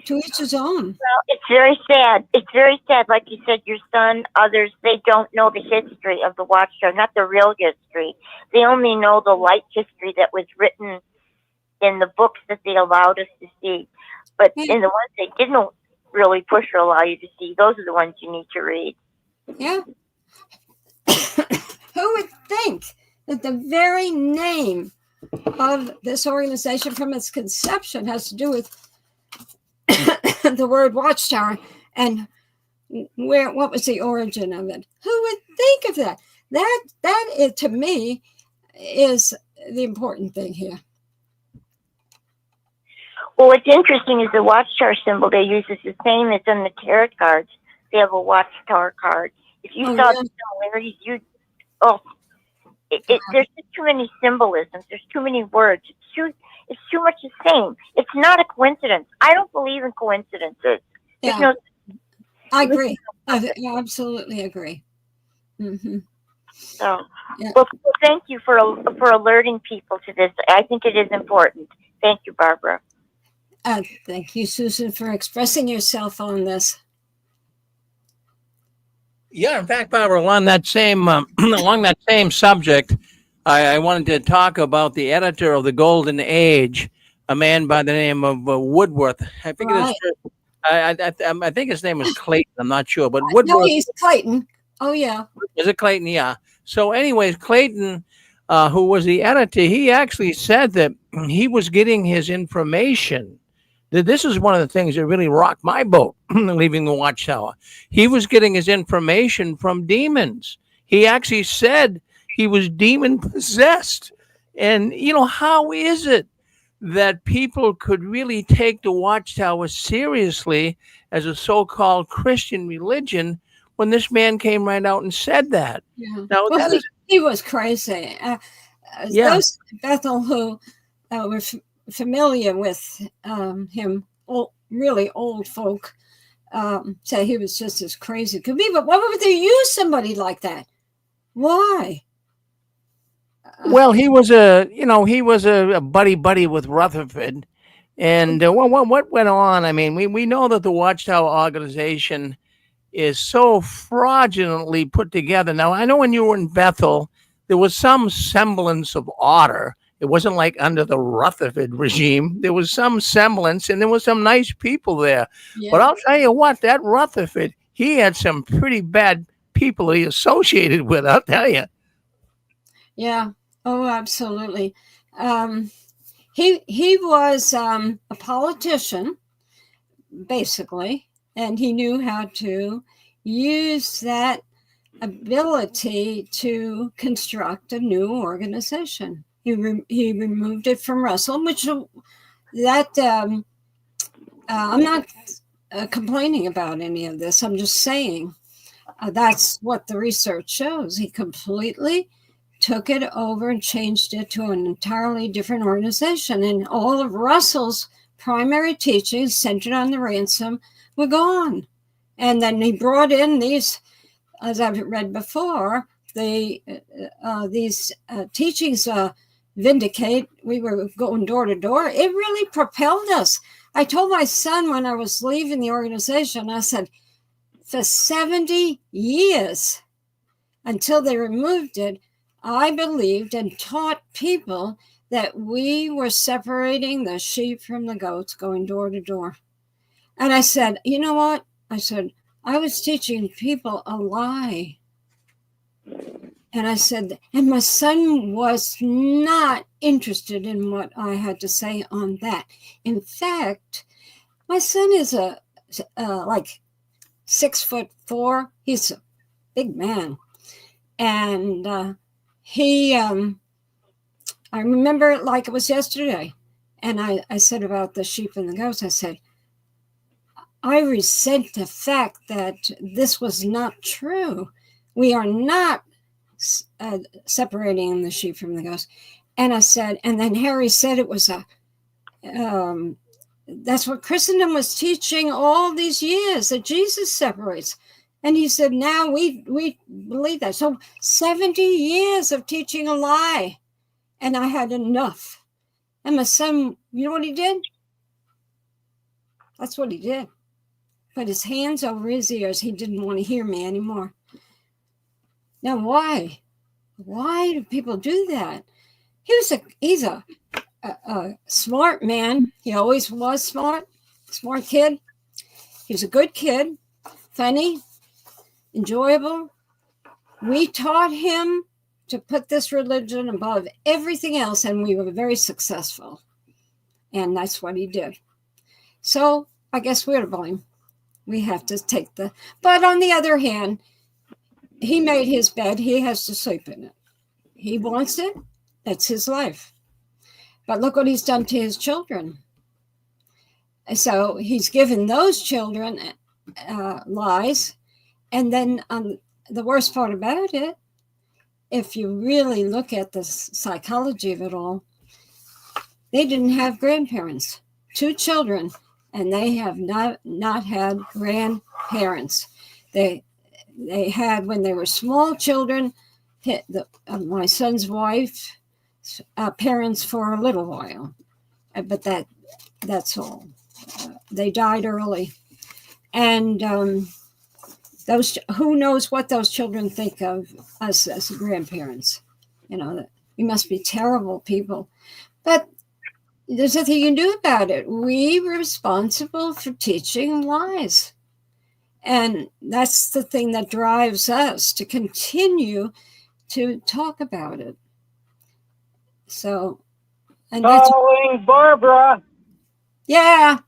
Speaker 2: To each his own.
Speaker 4: Well, it's very sad. It's very sad. Like you said, your son, others, they don't know the history of the Watchtower, not the real history. They only know the light history that was written in the books that they allowed us to see. But in the ones they didn't really push or allow you to see, those are the ones you need to read.
Speaker 2: Yeah. Who would think that the very name of this organization from its conception has to do with the word Watchtower and what was the origin of it? Who would think of that? That is, to me, is the important thing here.
Speaker 4: Well, what's interesting is the Watchtower symbol they use is the same as in the tarot cards. They have a Watchtower card. If you saw the similarities, there's just too many symbolisms. There's too many words. It's too much the same. It's not a coincidence. I don't believe in coincidences.
Speaker 2: Yeah, I agree. I absolutely agree. Mm-hmm.
Speaker 4: So, well, thank you for alerting people to this. I think it is important. Thank you, Barbara.
Speaker 2: Thank you, Susan, for expressing yourself on this.
Speaker 1: Yeah, in fact, Barbara, along that same subject, I wanted to talk about the editor of the Golden Age, a man by the name of Woodworth. I think I think his name is Clayton. I'm not sure, but Woodworth.
Speaker 2: No, he's Clayton. Oh yeah.
Speaker 1: Is it Clayton? Yeah. So, anyways, Clayton, who was the editor, he actually said that he was getting his information. This is one of the things that really rocked my boat leaving the Watchtower. He was getting his information from demons. He actually said he was demon possessed. And, how is it that people could really take the Watchtower seriously as a so-called Christian religion when this man came right out and said that?
Speaker 2: Yeah.
Speaker 1: Now,
Speaker 2: he was crazy. Those Bethel who were familiar with him, really old folk, say he was just as crazy as could be. But why would they use somebody like that? Why?
Speaker 1: Well, he was a buddy with Rutherford, and what went on? I mean, we know that the Watchtower organization is so fraudulently put together. Now, I know when you were in Bethel, there was some semblance of order. It wasn't like under the Rutherford regime. There was some semblance, and there was some nice people there. Yeah. But I'll tell you what, that Rutherford, he had some pretty bad people he associated with, I'll tell you.
Speaker 2: Yeah. Oh, absolutely. He was a politician, basically, and he knew how to use that ability to construct a new organization. He removed it from Russell, which I'm not complaining about any of this. I'm just saying that's what the research shows. He completely took it over and changed it to an entirely different organization. And all of Russell's primary teachings centered on the ransom were gone. And then he brought in these, as I've read before, these teachings vindicate. We were going door to door. It really propelled us. I told my son when I was leaving the organization, I said, for 70 years until they removed it, I believed and taught people that we were separating the sheep from the goats, going door to door. And I said, you know what? I said, I was teaching people a lie. And I said, and my son was not interested in what I had to say on that. In fact, my son is like 6'4". He's a big man. And I remember it like it was yesterday. And I said about the sheep and the goats, I said, I resent the fact that this was not true. We are not separating the sheep from the goats. And I said, and then Harry said it was that's what Christendom was teaching all these years, that Jesus separates. And he said, now we believe that. So 70 years of teaching a lie. And I had enough. And my son, you know what he did? That's what he did. Put his hands over his ears. He didn't want to hear me anymore. Now, why? Why do people do that? He's a smart man. He always was smart kid. He's a good kid, funny, enjoyable. We taught him to put this religion above everything else, and we were very successful. And that's what he did. So I guess we're to blame. We have to take the... But on the other hand, he made his bed. He has to sleep in it. He wants it. That's his life. But look what he's done to his children. So he's given those children lies. And then the worst part about it, if you really look at the psychology of it all, they didn't have grandparents. 2 children, and they have not had grandparents. They had, when they were small children, my son's wife, parents for a little while, but that's all. They died early, and those, who knows what those children think of us as grandparents? You know, we must be terrible people, but there's nothing you can do about it. We're responsible for teaching lies. And that's the thing that drives us to continue to talk about it. So, and that's...
Speaker 5: Calling Barbara.
Speaker 2: Yeah.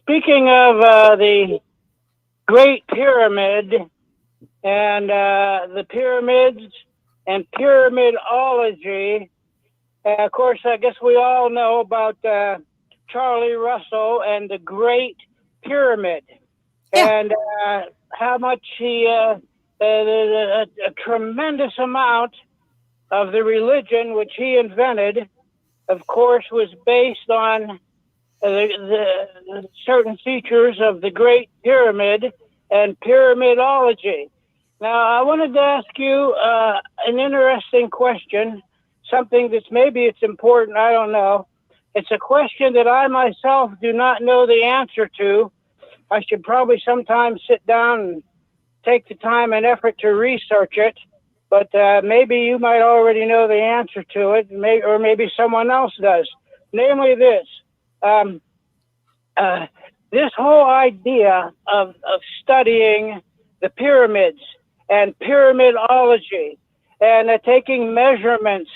Speaker 5: Speaking of the Great Pyramid and the pyramids and pyramidology, of course, I guess we all know about Charlie Russell and the Great Pyramid, and how much he, a tremendous amount of the religion which he invented, of course, was based on the certain features of the Great Pyramid and pyramidology. Now, I wanted to ask you an interesting question, something that's maybe it's important, I don't know. It's a question that I myself do not know the answer to. I should probably sometimes sit down and take the time and effort to research it, but maybe you might already know the answer to it, or maybe someone else does. Namely this, this whole idea of studying the pyramids and pyramidology and taking measurements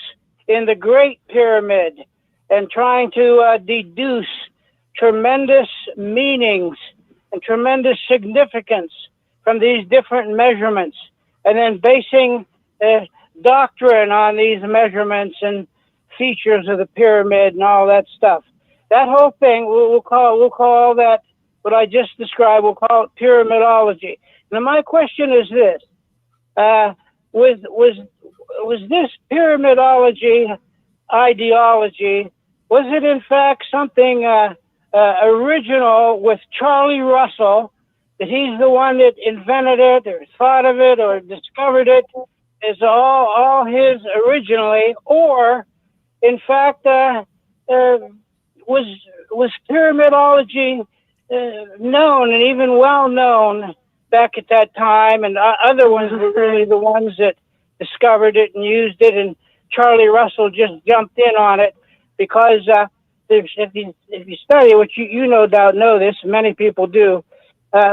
Speaker 5: in the Great Pyramid and trying to deduce tremendous meanings and tremendous significance from these different measurements, and then basing doctrine on these measurements and features of the pyramid and all that stuff. That whole thing, we'll call that, what I just described, we'll call it pyramidology. Now, my question is this: was this pyramidology ideology, was it in fact something original with Charlie Russell, that he's the one that invented it or thought of it or discovered it, is all his originally, or in fact was pyramidology known and even well known back at that time, and other ones were really the ones that discovered it and used it, and Charlie Russell just jumped in on it? Because if you study, which you no doubt know this, many people do,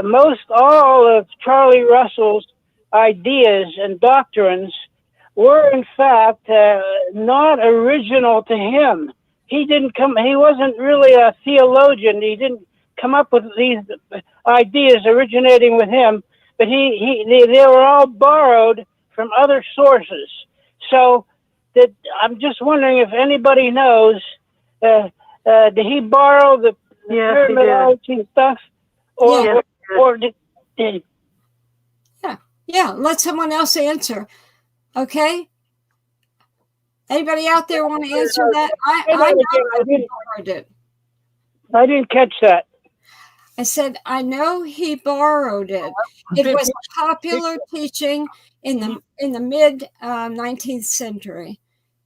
Speaker 5: most all of Charlie Russell's ideas and doctrines were in fact not original to him. He wasn't really a theologian. He didn't come up with these ideas originating with him, but they were all borrowed from other sources. So that I'm just wondering if anybody knows, did he borrow the pyramidology stuff, or did he?
Speaker 2: Yeah, let someone else answer. Okay? Anybody out there want to answer that? I know he borrowed it.
Speaker 5: I didn't catch that.
Speaker 2: I said, I know he borrowed it. It was popular teaching in the mid 19th century.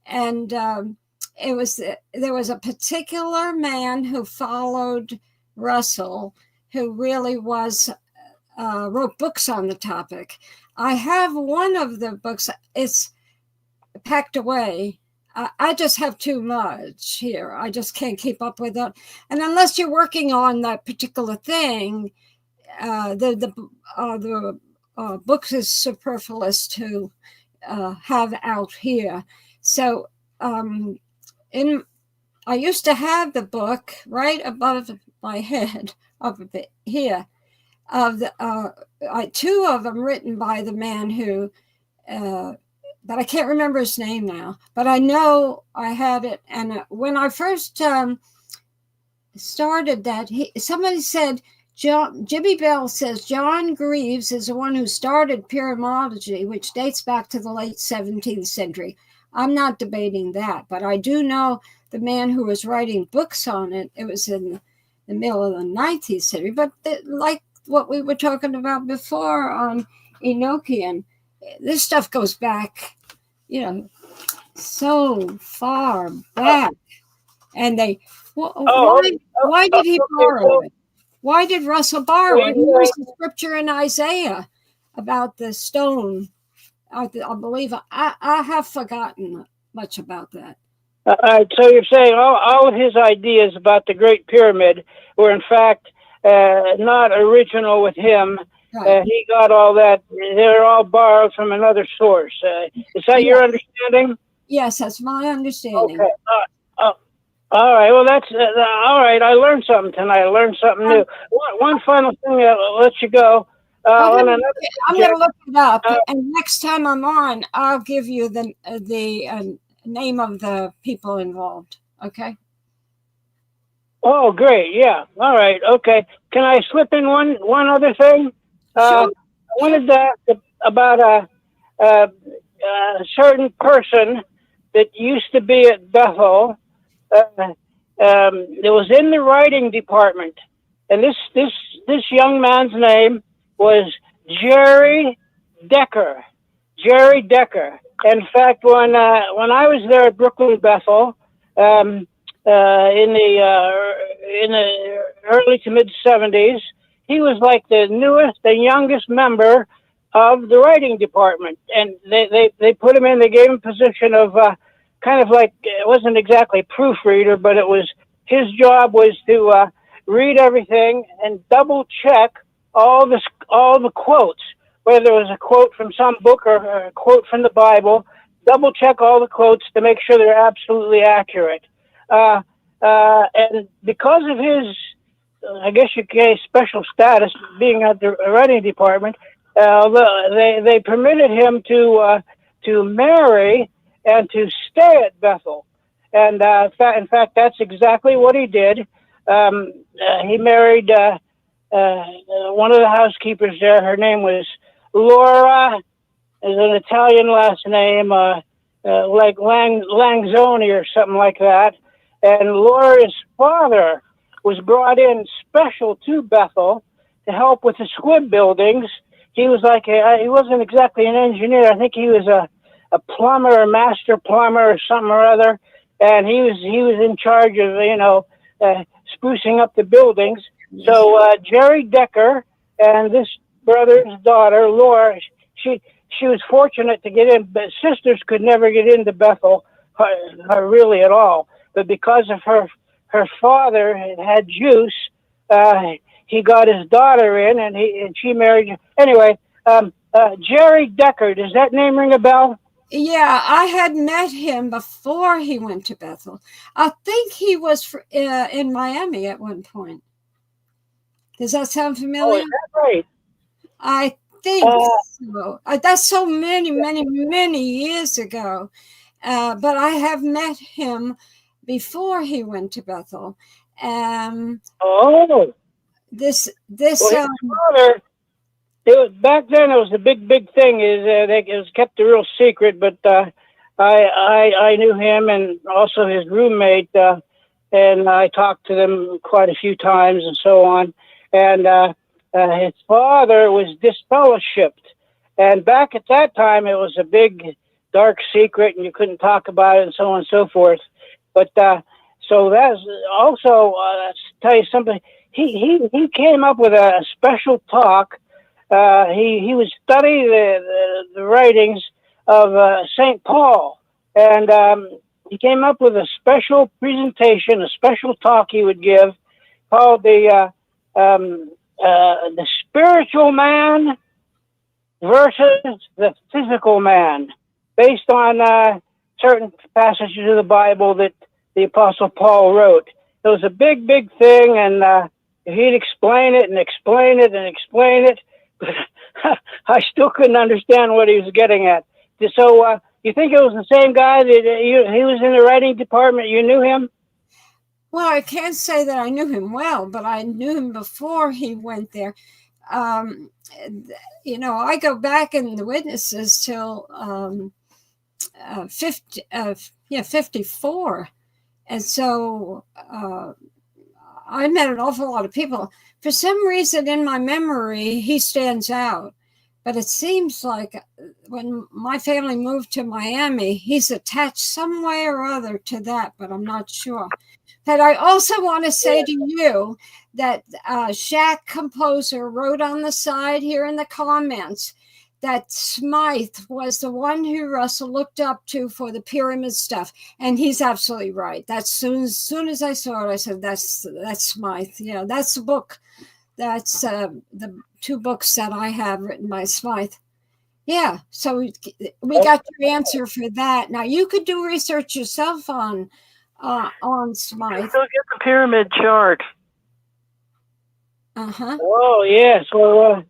Speaker 2: And there was a particular man who followed Russell, who really wrote books on the topic. I have one of the books. It's packed away. I just have too much here. I just can't keep up with it. And unless you're working on that particular thing, the books is superfluous to have out here. So I used to have the book right above my head up here of the two of them written by the man who but I can't remember his name now, but I know I had it. And when I first started that, somebody said, Jimmy Bell says John Greaves is the one who started Pyramidology, which dates back to the late 17th century. I'm not debating that, but I do know the man who was writing books on it. It was in the middle of the 19th century, but like what we were talking about before on Enochan, this stuff goes back, so far back. And why did he borrow it? Why did Russell borrow it? Here's the scripture in Isaiah about the stone. I believe I have forgotten much about that.
Speaker 5: So you're saying all of his ideas about the Great Pyramid were in fact not original with him. Right. He got all that. They're all borrowed from another source. Is that your understanding?
Speaker 2: Yes, that's my understanding.
Speaker 5: Okay. All right. Well, that's all right. I learned something tonight. I learned something new. One final thing. I'll let you go.
Speaker 2: I'm going to look it up, and next time I'm on, I'll give you the name of the people involved. Okay.
Speaker 5: Oh, great. Yeah. All right. Okay. Can I slip in one other thing?
Speaker 2: Sure.
Speaker 5: I wanted to ask about a certain person that used to be at Bethel. It was in the writing department, and this young man's name was Jerry Decker. Jerry Decker. In fact, when I was there at Brooklyn Bethel, in the early to mid 70s, he was like the newest, the youngest member of the writing department, and they put him in. They gave him a position of kind of like, it wasn't exactly proofreader, but it was his job was to read everything and double check all the quotes, whether it was a quote from some book or a quote from the Bible. Double check all the quotes to make sure they're absolutely accurate. And because of his, I guess you could say, special status, being at the writing department, they permitted him to marry and to stay at Bethel. And in fact, that's exactly what he did. He married one of the housekeepers there. Her name was Laura, is an Italian last name, like Langzoni or something like that. And Laura's father was brought in special to Bethel to help with the squib buildings. He was like, he wasn't exactly an engineer. I think he was a plumber, a master plumber or something or other. And he was in charge of, sprucing up the buildings. So Jerry Decker and this brother's daughter, Laura, she was fortunate to get in, but sisters could never get into Bethel really at all. But because of her father had juice, he got his daughter in, and she married. Anyway, Jerry Decker, does that name ring a bell?
Speaker 2: Yeah, I had met him before he went to Bethel. I think he was in Miami at one point. Does that sound familiar?
Speaker 5: Oh, is that right?
Speaker 2: I think so. That's so many, many, many years ago. But I have met him before he went to Bethel. This
Speaker 5: well, father, back then it was a big thing. It was kept a real secret, but I knew him and also his roommate, and I talked to them quite a few times and so on. And his father was disfellowshipped, and back at that time it was a big dark secret, and you couldn't talk about it and so on and so forth. But so that's also tell you something. He came up with a special talk. He was studying the writings of St. Paul, and he came up with a special presentation, a special talk he would give called the spiritual man versus the physical man, based on certain passages of the Bible that the Apostle Paul wrote. It was a big, big thing, and he'd explain it and explain it and explain it, but I still couldn't understand what he was getting at. So you think it was the same guy that he was in the writing department? You knew him?
Speaker 2: Well, I can't say that I knew him well, but I knew him before he went there. You know, I go back in the witnesses till 54. And so I met an awful lot of people. For some reason in my memory, he stands out. But it seems like when my family moved to Miami, he's attached some way or other to that, but I'm not sure. But I also want to say to you that Shack Composer wrote on the side here in the comments that Smythe was the one who Russell looked up to for the pyramid stuff. And he's absolutely right. That's soon as I saw it, I said, that's Smythe. Yeah, that's the book. That's the 2 books that I have written by Smythe. Yeah, so we got your answer for that. Now you could do research yourself on Smythe.
Speaker 6: Go get the pyramid chart.
Speaker 5: Oh, yes. Well,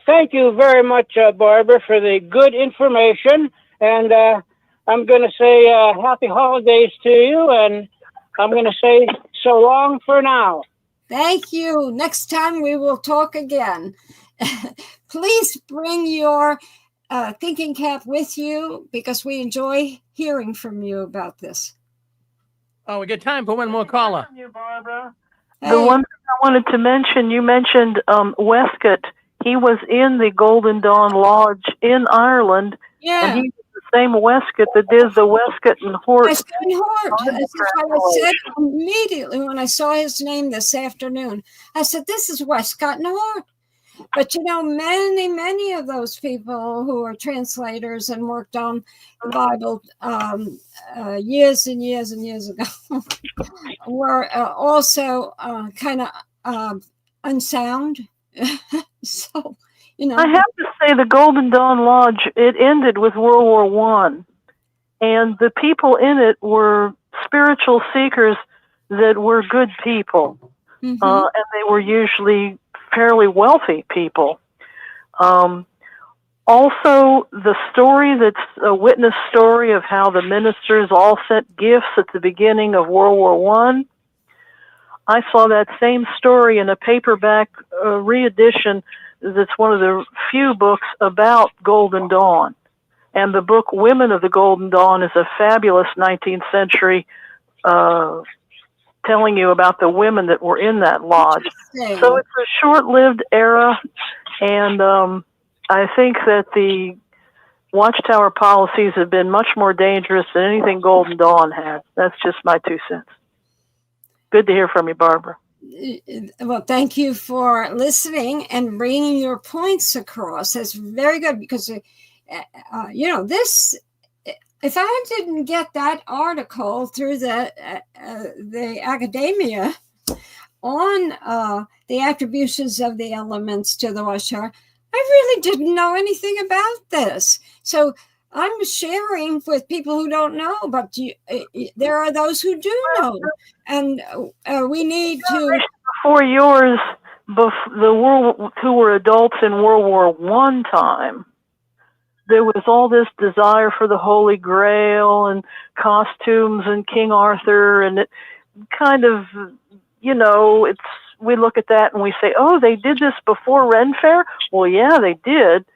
Speaker 5: thank you very much, Barbara, for the good information. And I'm going to say happy holidays to you. And I'm going to say so long for now.
Speaker 2: Thank you. Next time we will talk again. Please bring your thinking cap with you because we enjoy hearing from you about this.
Speaker 1: Oh, we got time for one more caller.
Speaker 6: You, Barbara.
Speaker 2: Hey.
Speaker 6: The one thing I wanted to mention, you mentioned Wescott. He was in the Golden Dawn Lodge in Ireland.
Speaker 2: Yeah.
Speaker 6: And he was the same Wescott that did the Wescott and Hort.
Speaker 2: Wescott and Hort. This is what I said immediately when I saw his name this afternoon. I said, this is Wescott and Hort. But, you know, many of those people who are translators and worked on the Bible years and years and years ago were also kind of unsound. So, you know.
Speaker 6: I have to say the Golden Dawn Lodge, it ended with World War I. And the people in it were spiritual seekers that were good people. And they were usually fairly wealthy people. Also, the story that's a witness story of how the ministers all sent gifts at the beginning of World War I saw that same story in a paperback re-edition that's one of the few books about Golden Dawn. And the book Women of the Golden Dawn is a fabulous 19th century telling you about the women that were in that lodge. So it's a short-lived era, and I think that the Watchtower policies have been much more dangerous than anything Golden Dawn had. That's just my 2 cents. Good to hear from you, Barbara.
Speaker 2: Well, thank you for listening and bringing your points across. That's very good because, you know, this... If I didn't get that article through the academia on the attributions of the elements to the Watchtower, I really didn't know anything about this. So I'm sharing with people who don't know, but there are those who do know, and we need to.
Speaker 6: Before yours, who were adults in World War I time. There was all this desire for the Holy Grail and costumes and King Arthur, and it kind of, you know, we look at that and we say, oh, they did this before Ren Fair? Well, yeah, they did.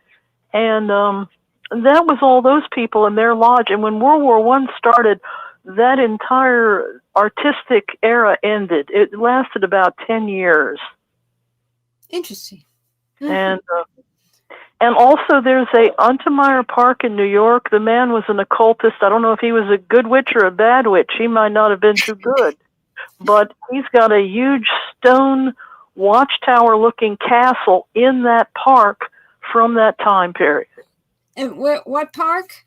Speaker 6: And that was all those people in their lodge. And when World War I started, that entire artistic era ended. It lasted about 10 years.
Speaker 2: Interesting.
Speaker 6: And also there's a Untermeyer Park in New York. The man was an occultist. I don't know if he was a good witch or a bad witch. He might not have been too good. But he's got a huge stone watchtower-looking castle in that park from that time period.
Speaker 2: And what park?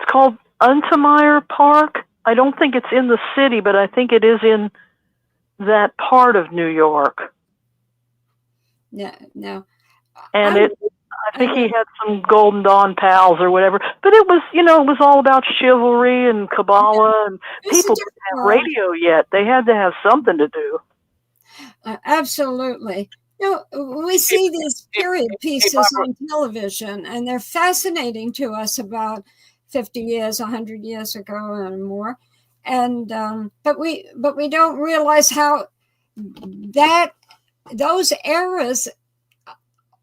Speaker 6: It's called Untermeyer Park. I don't think it's in the city, but I think it is in that part of New York.
Speaker 2: Yeah, no.
Speaker 6: And I think he had some Golden Dawn pals or whatever. But it was, it was all about chivalry and Kabbalah, and people didn't have radio yet. They had to have something to do.
Speaker 2: Absolutely. We see these period pieces on television, and they're fascinating to us about 50 years, 100 years ago and more. And but we don't realize how those eras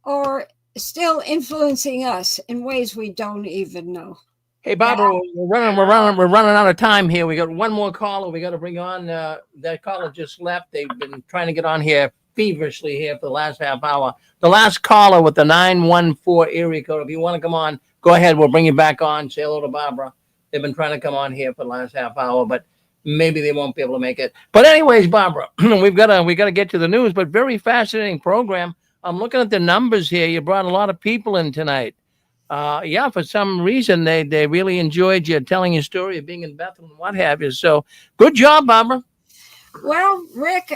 Speaker 2: are still influencing us in ways we don't even know.
Speaker 1: Hey, Barbara, we're running out of time here. We got one more caller. We got to bring on. That caller just left. They've been trying to get on here feverishly here for the last half hour. The last caller with the 914 area code. If you want to come on, go ahead. We'll bring you back on. Say hello to Barbara. They've been trying to come on here for the last half hour, but maybe they won't be able to make it. But anyways, Barbara, we got to get to the news. But very fascinating program. I'm looking at the numbers here. You brought a lot of people in tonight. For some reason, they really enjoyed you telling your story of being in Bethel and what have you. So good job, Barbara.
Speaker 2: Well, Rick,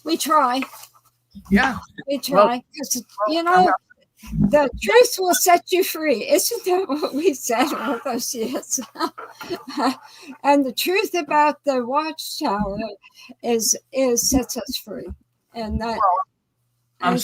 Speaker 2: we try.
Speaker 1: Yeah.
Speaker 2: We try. Because, the truth will set you free. Isn't that what we said all those years? And the truth about the Watchtower is sets us free. And that...
Speaker 1: I'm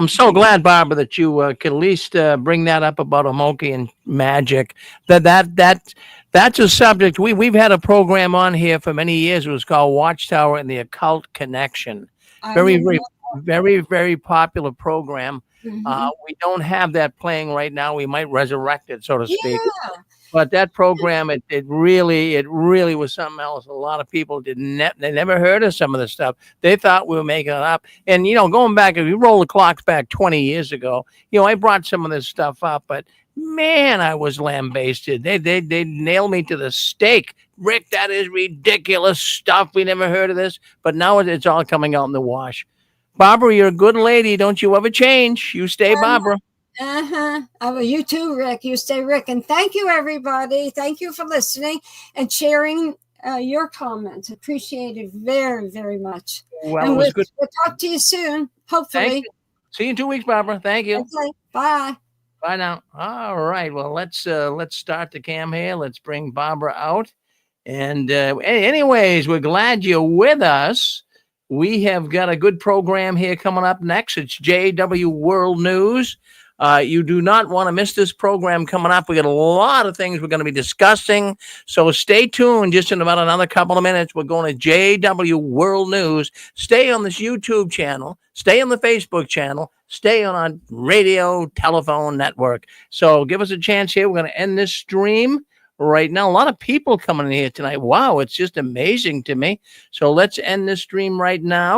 Speaker 1: so glad, Barbara, that you can at least bring that up about Enochian magic. That's a subject we've had a program on here for many years. It was called Watchtower and the Occult Connection. Very popular program.
Speaker 2: Mm-hmm.
Speaker 1: We don't have that playing right now. We might resurrect it, so to speak.
Speaker 2: Yeah.
Speaker 1: But that program, it really was something else. A lot of people they never heard of some of the stuff. They thought we were making it up. And, going back, if you roll the clocks back 20 years ago, I brought some of this stuff up, but man, I was lambasted. They nailed me to the stake. Rick, that is ridiculous stuff. We never heard of this, but now it's all coming out in the wash. Barbara, you're a good lady. Don't you ever change. You stay Barbara.
Speaker 2: Well, you too, Rick. You stay Rick. And thank you, everybody. Thank you for listening and sharing your comments. Appreciate it very, very much.
Speaker 1: Well, it was good.
Speaker 2: We'll talk to you soon, hopefully.
Speaker 1: See you in 2 weeks, Barbara. Thank you.
Speaker 2: Okay. Bye.
Speaker 1: Bye now. All right. Well, let's start the cam here. Let's bring Barbara out. And anyways, we're glad you're with us. We have got a good program here coming up next. It's JW World News. You do not want to miss this program coming up. We got a lot of things we're going to be discussing. So stay tuned. Just in about another couple of minutes, we're going to JW World News. Stay on this YouTube channel. Stay on the Facebook channel. Stay on our radio, telephone network. So give us a chance here. We're going to end this stream right now. A lot of people coming in here tonight. Wow, it's just amazing to me. So let's end this stream right now.